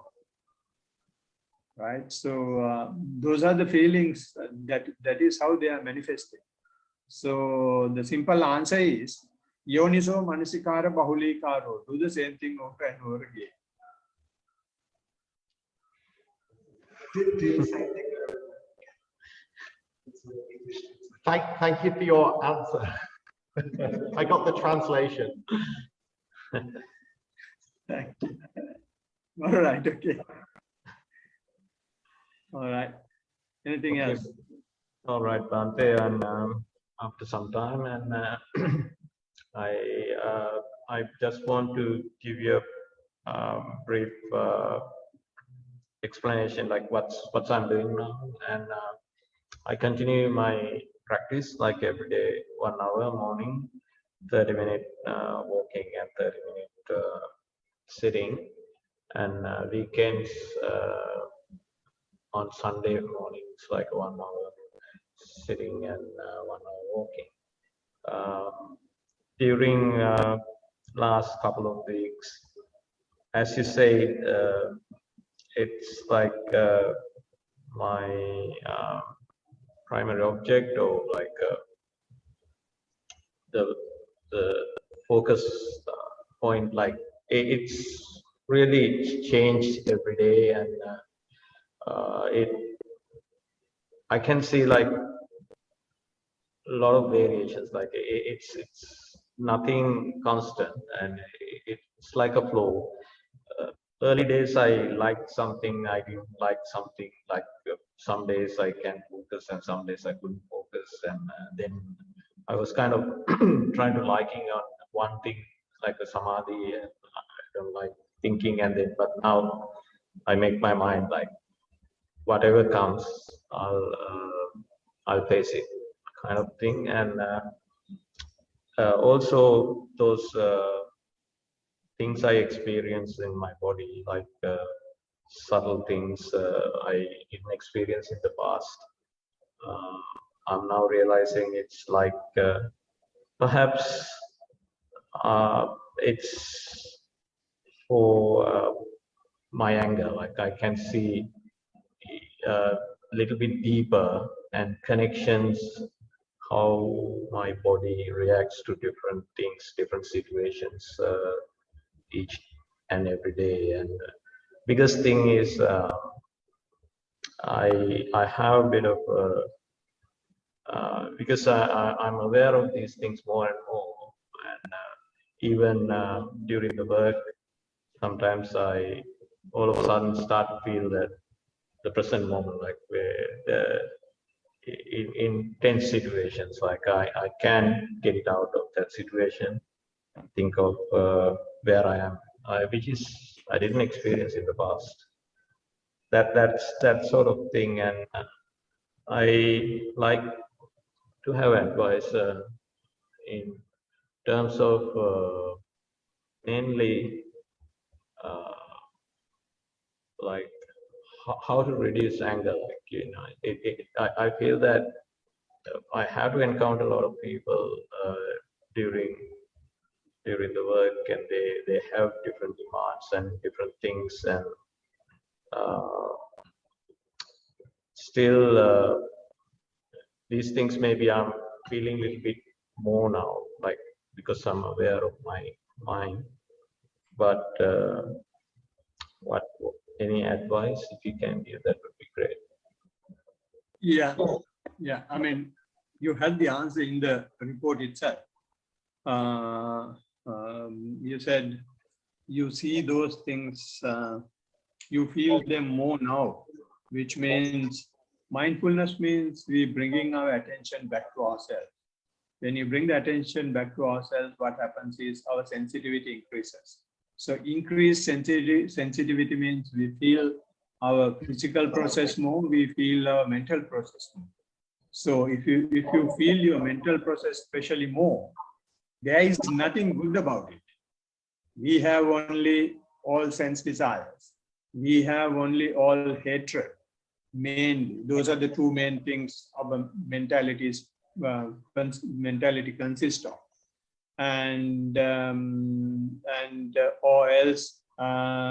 Right, so those are the feelings that is how they are manifested. So the simple answer is yoniso manasikara bahulikaro. Do the same thing over and over again. Do the same thing. Thank you for your answer. I got the translation. Thank you. All right. Okay. All right. Anything else? All right, Bhante, and after some time, and I just want to give you a brief explanation, like what's I'm doing now, and I continue my practice like every day, 1 hour morning, 30-minute walking, and 30-minute sitting, and weekends. On Sunday mornings, like 1 hour sitting and 1 hour walking. During last couple of weeks, as you say, it's like my primary object, or like the focus point. Like it's really changed every day, and I can see like a lot of variations. Like it's nothing constant, and it's like a flow. Early days I liked something, I didn't like something. Like some days I can focus and some days I couldn't focus, and then I was kind of trying to liking on one thing like a samadhi, and I don't like thinking, and then but now I make my mind like whatever comes, I'll face it, kind of thing. And also those things I experience in my body, like subtle things I didn't experience in the past. I'm now realizing it's like perhaps it's for my anger. Like I can see a little bit deeper and connections, how my body reacts to different things, different situations, each and every day. And biggest thing is I have a bit of because I'm aware of these things more and more, and even during the work, sometimes I all of a sudden start to feel that the present moment, like where in tense situations, like I can get it out of that situation, think of where I am, which is I didn't experience in the past. That's that sort of thing, and I like to have advice in terms of mainly like how to reduce anger. Like, you know, I feel that I have to encounter a lot of people during the work, and they have different demands and different things, and uh, still these things maybe I'm feeling a little bit more now, like because I'm aware of my mind. But what any advice if you can give, that would be great. Yeah, yeah. I mean, you had the answer in the report itself. You said you see those things, you feel them more now, which means mindfulness means we bringing our attention back to ourselves. When you bring the attention back to ourselves, what happens is our sensitivity increases. So increased sensitivity means we feel our physical process more, we feel our mental process more. So if you feel your mental process especially more, there is nothing good about it. We have only all sense desires. We have only all hatred. Mainly, those are the two main things our mentality consists of, and or else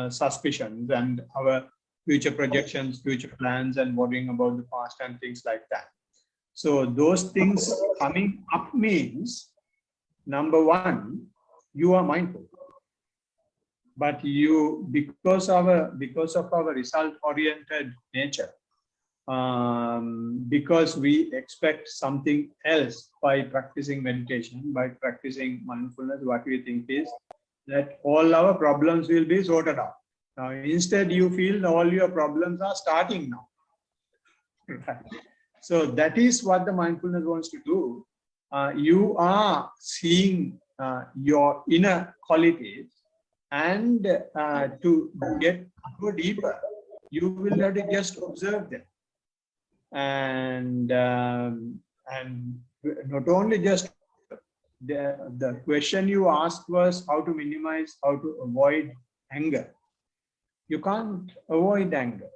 suspicions and our future projections, future plans, and worrying about the past and things like that. So those things coming up means, number one, you are mindful. But you, because of our result-oriented nature, because we expect something else by practicing meditation, by practicing mindfulness, what we think is that all our problems will be sorted out. Now, instead, you feel all your problems are starting now. Right? So that is what the mindfulness wants to do. You are seeing your inner qualities, and to go deeper, you will have to just observe them. And not only just the question you asked was how to minimize, how to avoid anger. You can't avoid anger,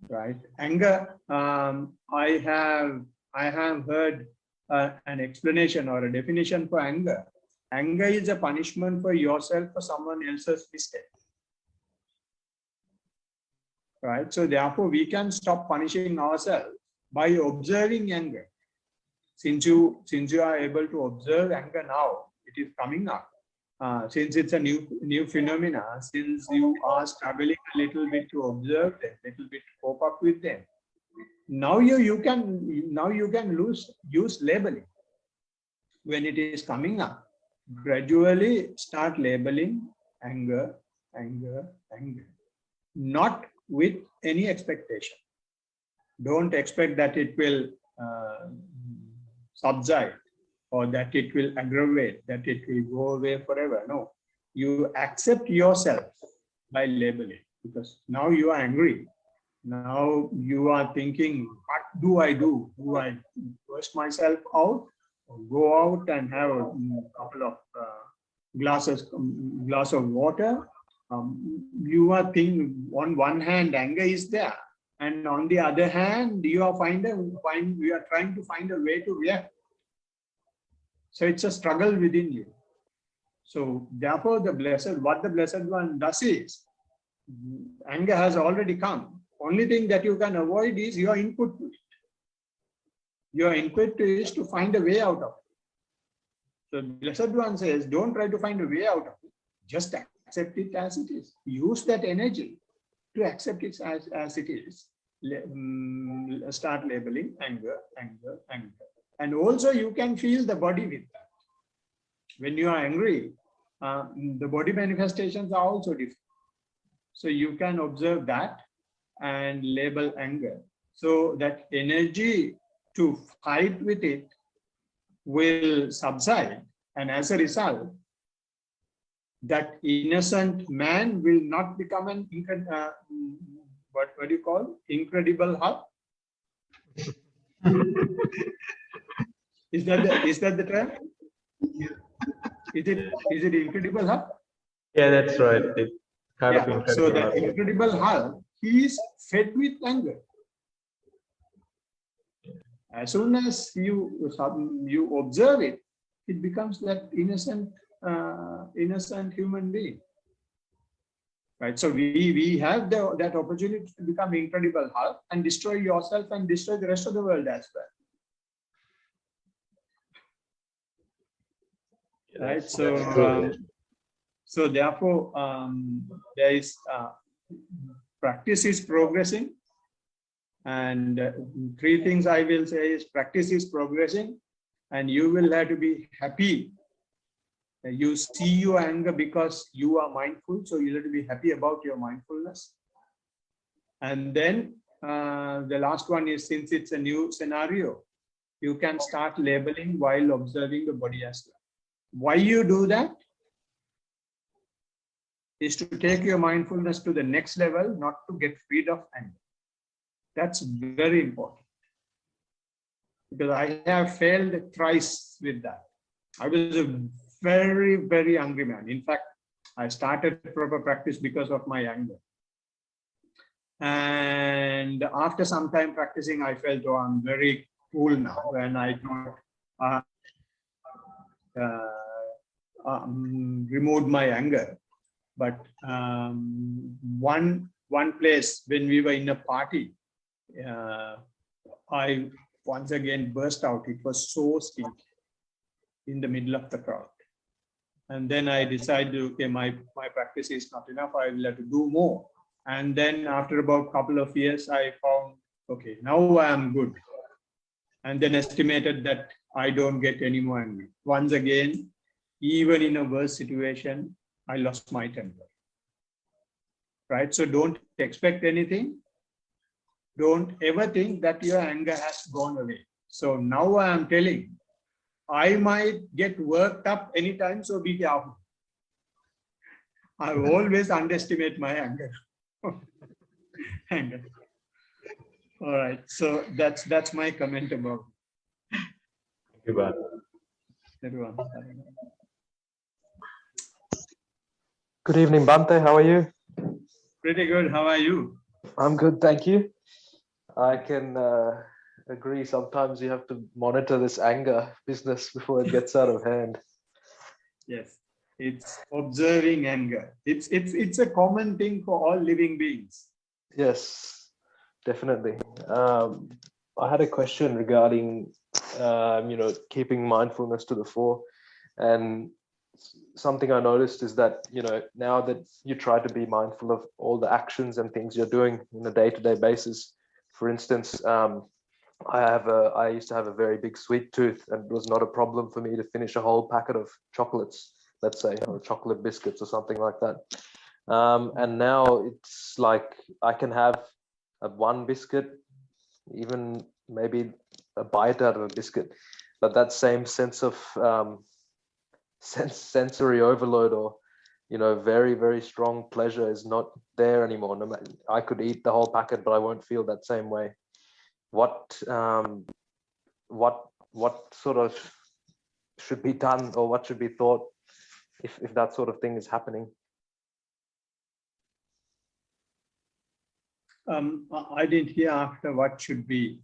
right? Anger, I have heard an explanation or a definition for anger. Anger is a punishment for yourself for someone else's mistake. Right? So therefore, we can stop punishing ourselves by observing anger. Since you are able to observe anger now, it is coming up. Since it's a new phenomena, since you are struggling a little bit to observe them, a little bit to cope up with them, now you can use labeling. When it is coming up, gradually start labeling anger, anger, anger. Not with any expectation. Don't expect that it will subside. or that it will aggravate, that it will go away forever. No, you accept yourself by labeling, because now you are angry. Now you are thinking, what do I do? Do I burst myself out, or go out and have a couple of glass of water? You are thinking, on one hand, anger is there, and on the other hand, you are trying to find a way to react. So it's a struggle within you. So therefore, what the Blessed One does is, anger has already come. Only thing that you can avoid is your input to it. Your input is to find a way out of it. So Blessed One says, don't try to find a way out of it. Just accept it as it is. Use that energy to accept it as it is. Start labeling anger, anger, anger. And also you can feel the body with that. When you are angry, the body manifestations are also different. So you can observe that and label anger. So that energy to fight with it will subside. And as a result, that innocent man will not become an what do you call? Incredible Hulk? Is that the term? Is it Incredible Hulk? Yeah, that's right. It kind of incredible. So that Incredible Hulk, he is fed with anger. As soon as you observe it, it becomes that innocent human being. Right. So we have that opportunity to become Incredible Hulk and destroy yourself and destroy the rest of the world as well. Right. So therefore, there is practice is progressing, and three things I will say is practice is progressing, and you will have to be happy. You see your anger because you are mindful, so you have to be happy about your mindfulness. And then the last one is, since it's a new scenario, you can start labeling while observing the body as well. Why you do that is to take your mindfulness to the next level, not to get rid of anger. That's very important, because I have failed thrice with that. I was a very, very angry man. In fact, I started proper practice because of my anger. And after some time practicing, I felt, oh, I'm very cool now, and I don't removed my anger. But one place, when we were in a party, I once again burst out. It was so stinky in the middle of the crowd. And then I decided, okay, my practice is not enough. I will have to do more. And then after about a couple of years, I found, okay, now I am good. And then estimated that I don't get any more angry. Once again, even in a worse situation, I lost my temper. Right? So don't expect anything. Don't ever think that your anger has gone away. So now I am telling, I might get worked up anytime, so be careful. I always underestimate my anger. Anger. All right. So that's my comment about it. Thank you, Bharat. Everyone. Good evening, Bhante. How are you? Pretty good. How are you? I'm good, thank you. I can agree. Sometimes you have to monitor this anger business before it gets out of hand. Yes, it's observing anger. It's a common thing for all living beings. Yes, definitely. I had a question regarding, keeping mindfulness to the fore, and something I noticed is that, now that you try to be mindful of all the actions and things you're doing on a day-to-day basis. For instance, I used to have a very big sweet tooth, and it was not a problem for me to finish a whole packet of chocolates, let's say, or chocolate biscuits or something like that. And now it's like I can have one biscuit, even maybe a bite out of a biscuit, but that same sense of sensory overload, or very, very strong pleasure is not there anymore. No matter, I could eat the whole packet, but I won't feel that same way. What sort of should be done, or what should be thought if that sort of thing is happening? I didn't hear after what should be.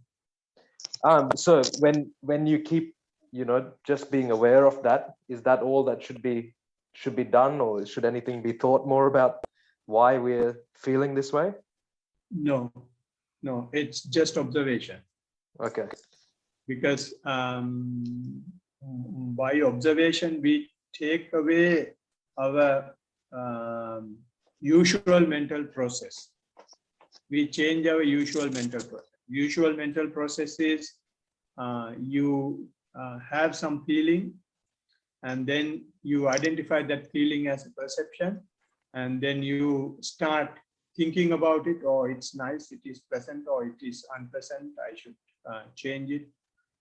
So when you keep, just being aware of that, is that all that should be done, or should anything be thought more about why we're feeling this way? No, it's just observation. Okay. Because by observation, we take away our usual mental process. We change our usual mental process. Usual mental process is you have some feeling, and then you identify that feeling as a perception, and then you start thinking about it. Oh, it's nice, it is pleasant, or it is unpleasant. I should change it.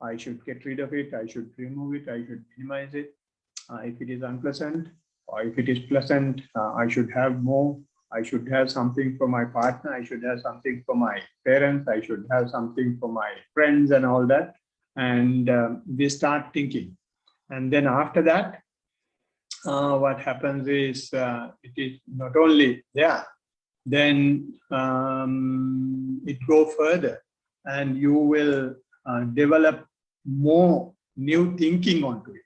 I should get rid of it. I should remove it. I should minimize it. If it is unpleasant, or if it is pleasant, I should have more. I should have something for my partner. I should have something for my parents. I should have something for my friends and all that. And we start thinking. And then after that, what happens is it is not only there, then it goes further, and you will develop more new thinking onto it.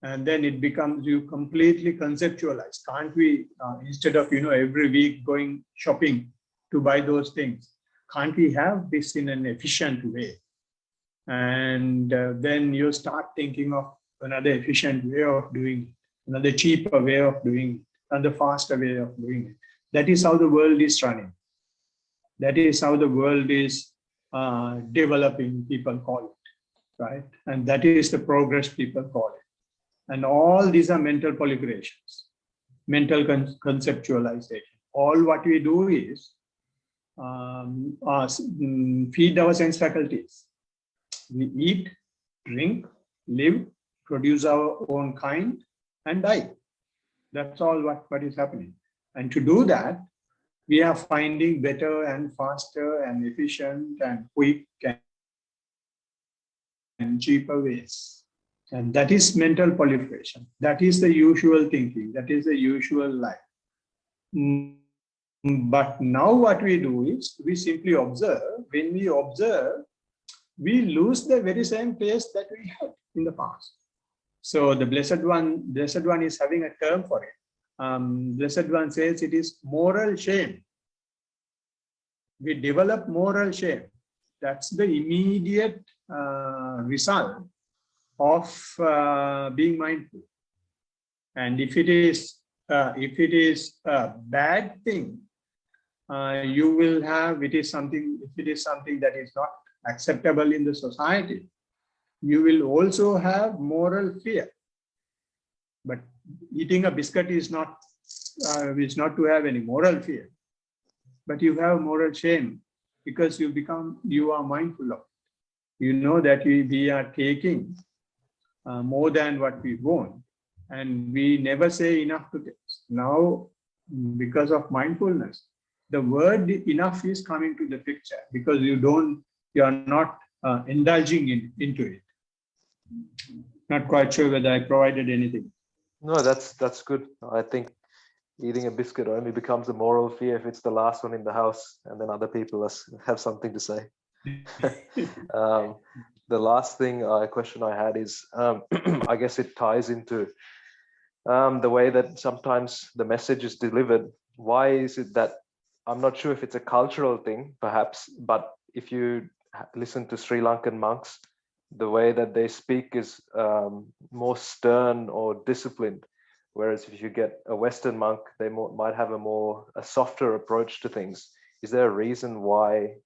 And then it becomes, you completely conceptualize. Can't we, instead of, every week going shopping to buy those things, can't we have this in an efficient way? And then you start thinking of another efficient way of doing it, another cheaper way of doing it, another faster way of doing it. That is how the world is running. That is how the world is developing, people call it, right? And that is the progress, people call it. And all these are mental proliferations, mental conceptualization. All what we do is feed our sense faculties. We eat, drink, live, produce our own kind, and die. That's all what is happening. And to do that, we are finding better and faster and efficient and quick and cheaper ways. And that is mental proliferation. That is the usual thinking. That is the usual life. But now what we do is we simply observe. When we observe, we lose the very same taste that we had in the past. So the Blessed One is having a term for it. Blessed One says it is moral shame. We develop moral shame. That's the immediate result of being mindful. And if it is a bad thing, you will have, if it is something that is not acceptable in the society, you will also have moral fear. But eating a biscuit is not to have any moral fear, but you have moral shame because you are mindful of it. You know that we are taking more than what we want, and we never say enough to this. Now, because of mindfulness, the word enough is coming to the picture because you are not indulging into it. Not quite sure whether I provided anything. No, that's good. I think eating a biscuit only becomes a moral fear if it's the last one in the house, and then other people have something to say. The last question I had is, I guess it ties into the way that sometimes the message is delivered. Why is it that, I'm not sure if it's a cultural thing, perhaps, but if you listen to Sri Lankan monks, the way that they speak is more stern or disciplined. Whereas if you get a Western monk, they might have a softer approach to things. Is there a reason why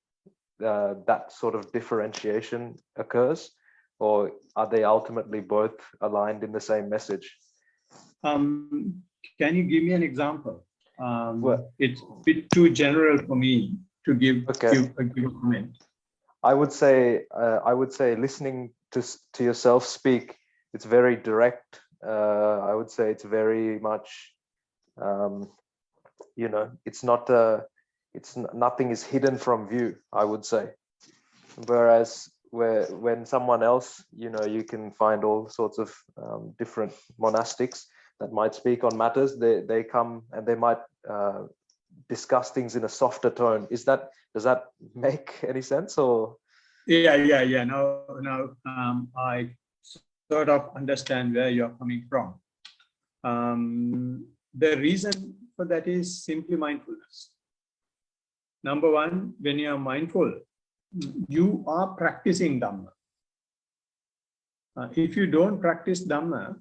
that sort of differentiation occurs, or are they ultimately both aligned in the same message? Can you give me an example? Well, it's a bit too general for me to give a comment. I would say listening to yourself speak, it's very direct. I would say it's very much, you know, nothing is hidden from view, I would say. Whereas when someone else, you know, you can find all sorts of different monastics that might speak on matters. They come and they might discuss things in a softer tone. Does that make any sense? Or yeah. Now I sort of understand where you're coming from. The reason for that is simply mindfulness. Number one, when you are mindful, you are practicing Dhamma. If you don't practice Dhamma,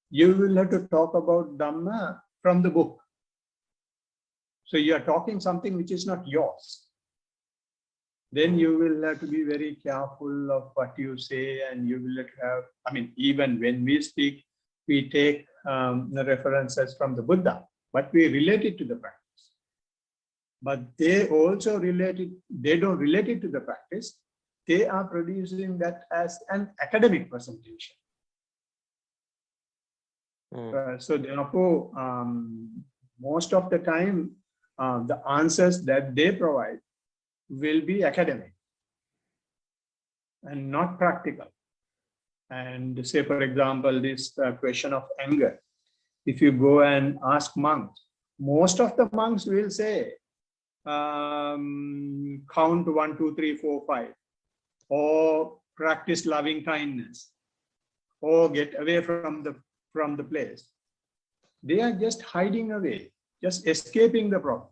you will have to talk about Dhamma from the book. So you are talking something which is not yours. Then you will have to be very careful of what you say, and you will have, I mean, even when we speak, we take the references from the Buddha, but we relate it to the practice. But they also they don't relate it to the practice. They are producing that as an academic presentation. So therefore, most of the time, the answers that they provide will be academic and not practical. And say, for example, this question of anger. If you go and ask monks, most of the monks will say, count 1, 2, 3, 4, 5, or practice loving kindness, or get away from the place. They are just hiding away, just escaping the problem.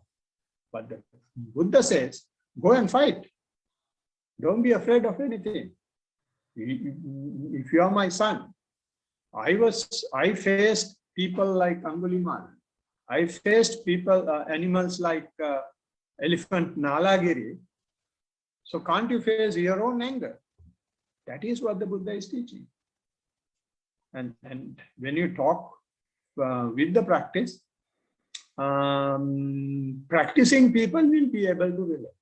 But the Buddha says, go and fight. Don't be afraid of anything. If you are my son, I faced people like Angulimal. I faced animals like elephant Nalagiri. So can't you face your own anger? That is what the Buddha is teaching. And when you talk with the practice, practicing people will be able to relate.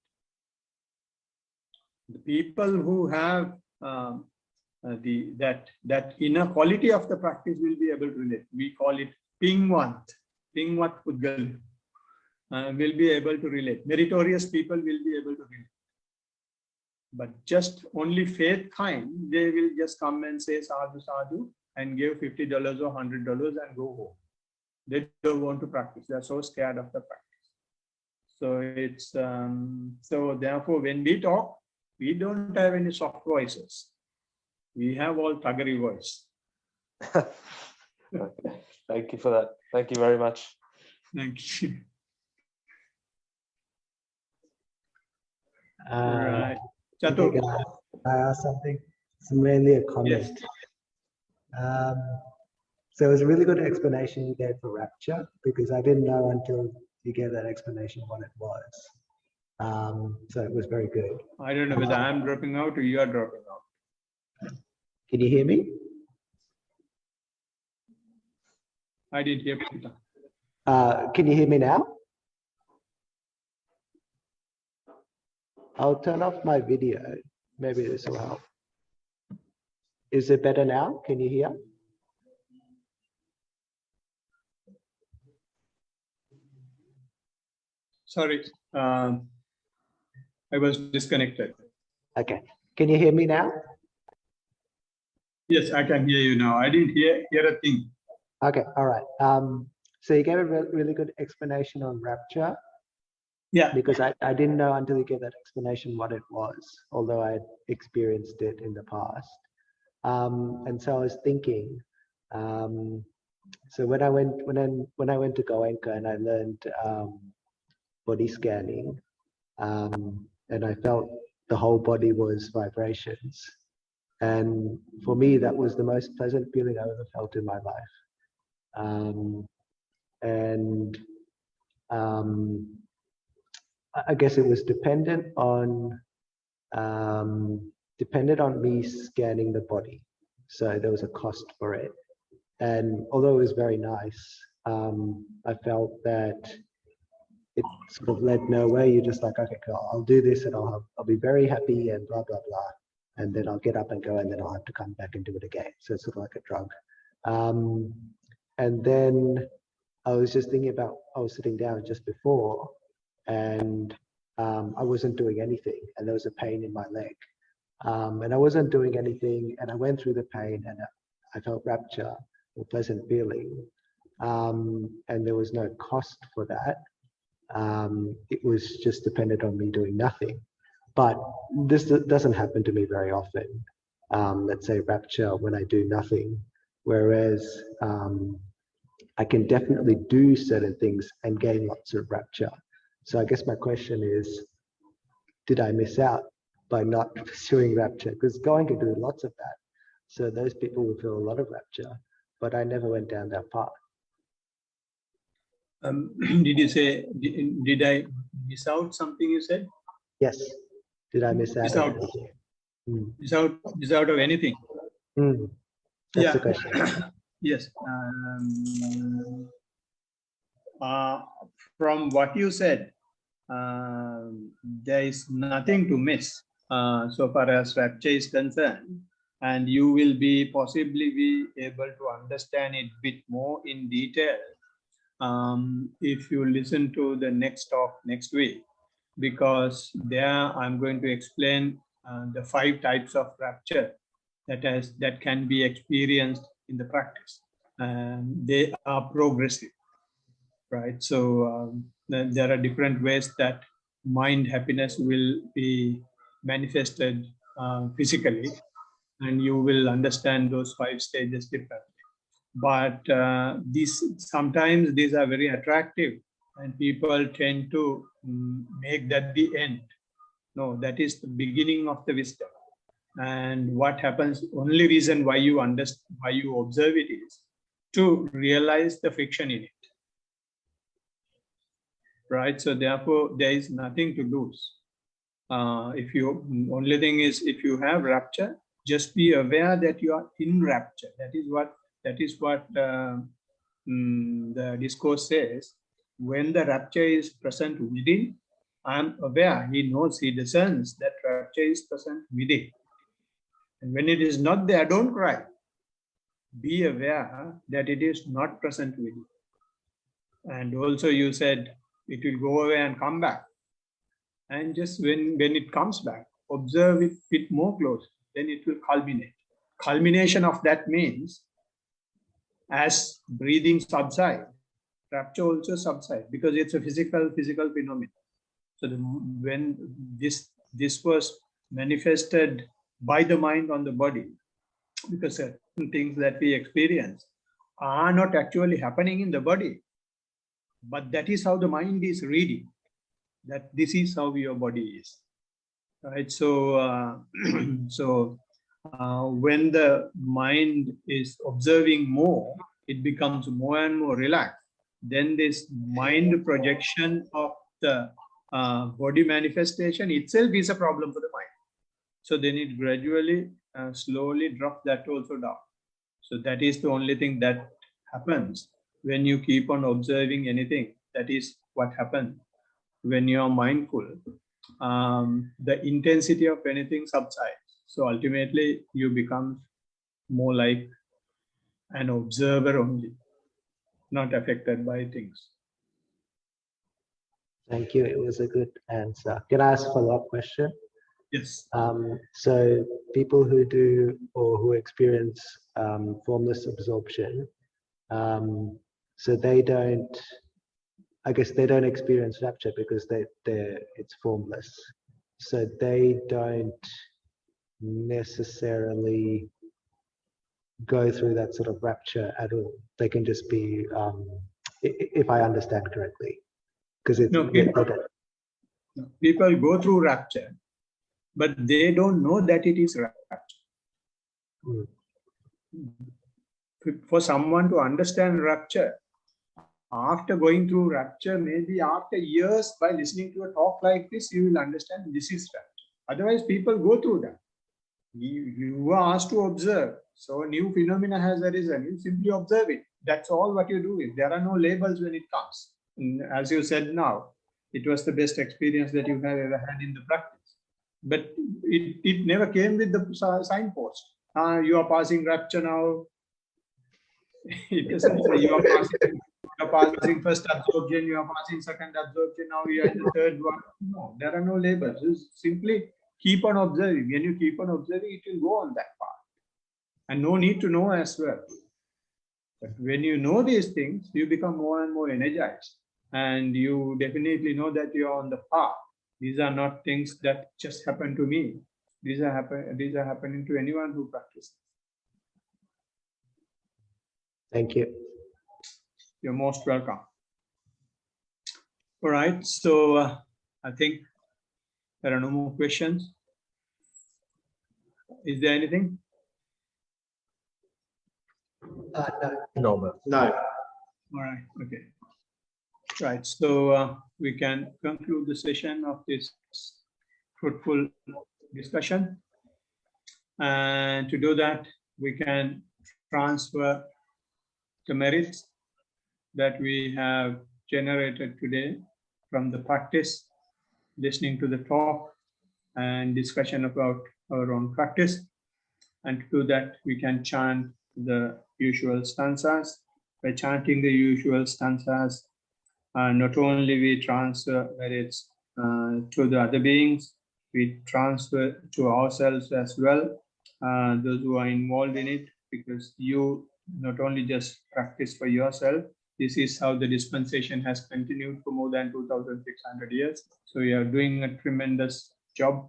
The people who have that inner quality of the practice will be able to relate. We call it Pingwat Pudgal. Will be able to relate. Meritorious people will be able to relate. But just only faith kind, they will just come and say sadhu sadhu and give $50 or $100 and go home. They don't want to practice. They are so scared of the practice. So it's so therefore when we talk, we don't have any soft voices. We have all thuggery voice. Okay. Thank you for that. Thank you very much. Thank you. All right. Chatu. I ask something? It's mainly a comment. Yes. So it was a really good explanation you gave for rapture, because I didn't know until you gave that explanation what it was. So it was very good. I don't know whether I'm dropping out or you are dropping out. Can you hear me? I didn't hear Peter. Can you hear me now? I'll turn off my video. Maybe this will help. Is it better now? Can you hear? Sorry, I was disconnected. Okay. Can you hear me now? Yes, I can hear you now. I didn't hear a thing. Okay. All right. So you gave a really good explanation on rapture. Yeah. Because I didn't know until you gave that explanation what it was, although I had experienced it in the past. And so I was thinking, so when I went to Goenka and I learned body scanning, and I felt the whole body was vibrations. And for me, that was the most pleasant feeling I've ever felt in my life. I guess it was dependent on me scanning the body, so there was a cost for it. And although it was very nice, I felt that it sort of led nowhere. You're just like, okay, cool, I'll do this and I'll be very happy and blah, blah, blah. And then I'll get up and go and then I'll have to come back and do it again. So it's sort of like a drug. And then I was just thinking about, I was sitting down just before and I wasn't doing anything and there was a pain in my leg. And I wasn't doing anything and I went through the pain and I felt rapture or pleasant feeling. And there was no cost for that. It was just dependent on me doing nothing. But this doesn't happen to me very often. Let's say rapture when I do nothing. Whereas I can definitely do certain things and gain lots of rapture. So I guess my question is, did I miss out by not pursuing rapture? Because going can do lots of that. So those people will feel a lot of rapture, but I never went down that path. Did you say, did I miss out something you said? Yes. Did I miss out? Miss out. Miss out of anything? That's the question. Yes. From what you said, there is nothing to miss so far as rapture is concerned, and you will possibly be able to understand it a bit more in detail if you listen to the next talk next week, because there I'm going to explain the 5 types of rapture that can be experienced in the practice, and they are progressive, right? So there are different ways that mind happiness will be manifested physically, and you will understand those 5 stages differently. But sometimes these are very attractive and people tend to make that the end. No, that is the beginning of the wisdom. And what happens, only reason why you understand, why you observe it is to realize the friction in it. Right? So therefore, there is nothing to lose. Only thing is, if you have rapture, just be aware that you are in rapture. That is what the discourse says. When the rapture is present within, I am aware. He knows, he discerns that rapture is present within. And when it is not there, don't cry. Be aware that it is not present within. And also you said it will go away and come back. And just when it comes back, observe it a bit more close. Then it will culminate. Culmination of that means, as breathing subsides, rapture also subsides because it's a physical phenomenon. So when this was manifested by the mind on the body, because certain things that we experience are not actually happening in the body, but that is how the mind is reading, that this is how your body is, right? So when the mind is observing more, it becomes more and more relaxed. Then this mind projection of the body manifestation itself is a problem for the mind. So then it gradually, slowly drops that also down. So that is the only thing that happens when you keep on observing anything. That is what happens when you are mindful. The intensity of anything subsides. So ultimately, you become more like an observer only, not affected by things. Thank you. It was a good answer. Can I ask a follow-up question? Yes. So people who do or who experience formless absorption, so they don't, I guess they don't experience rapture because it's formless. So they don't necessarily go through that sort of rapture at all. They can just be, if I understand correctly, because it's people go through rapture, but they don't know that it is rapture. For someone to understand rapture, after going through rapture, maybe after years, by listening to a talk like this, you will understand this is rapture. Otherwise, people go through that. You are asked to observe. So a new phenomena has arisen. You simply observe it. That's all what you do. There are no labels when it comes. And as you said now, It was the best experience that you have ever had in the practice. But it never came with the signpost. You are passing rapture now. It doesn't say you are passing first absorption, you are passing second absorption, now you are in the third one. No, there are no labels. Just simply keep on observing. When you keep on observing, it will go on that path. And no need to know as well. But when you know these things, you become more and more energized. And you definitely know that you are on the path. These are not things that just happen to me. These are happening to anyone who practices. Thank you. You're most welcome. All right, so I think there are no more questions. Is there anything? No. All right, okay. Right, so we can conclude the session of this fruitful discussion. And to do that, we can transfer the merits that we have generated today from the practice, listening to the talk and discussion about our own practice. And to do that, we can chant the usual stanzas. By chanting the usual stanzas, not only we transfer merits to the other beings, we transfer to ourselves as well, those who are involved in it, because you not only just practice for yourself. This is how the dispensation has continued for more than 2,600 years. So you are doing a tremendous job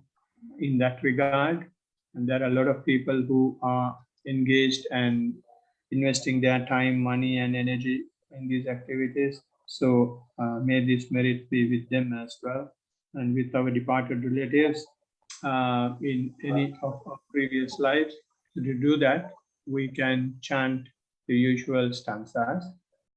in that regard. And there are a lot of people who are engaged and investing their time, money, and energy in these activities. So may this merit be with them as well, and with our departed relatives in any of our previous lives. So to do that, we can chant the usual stanzas.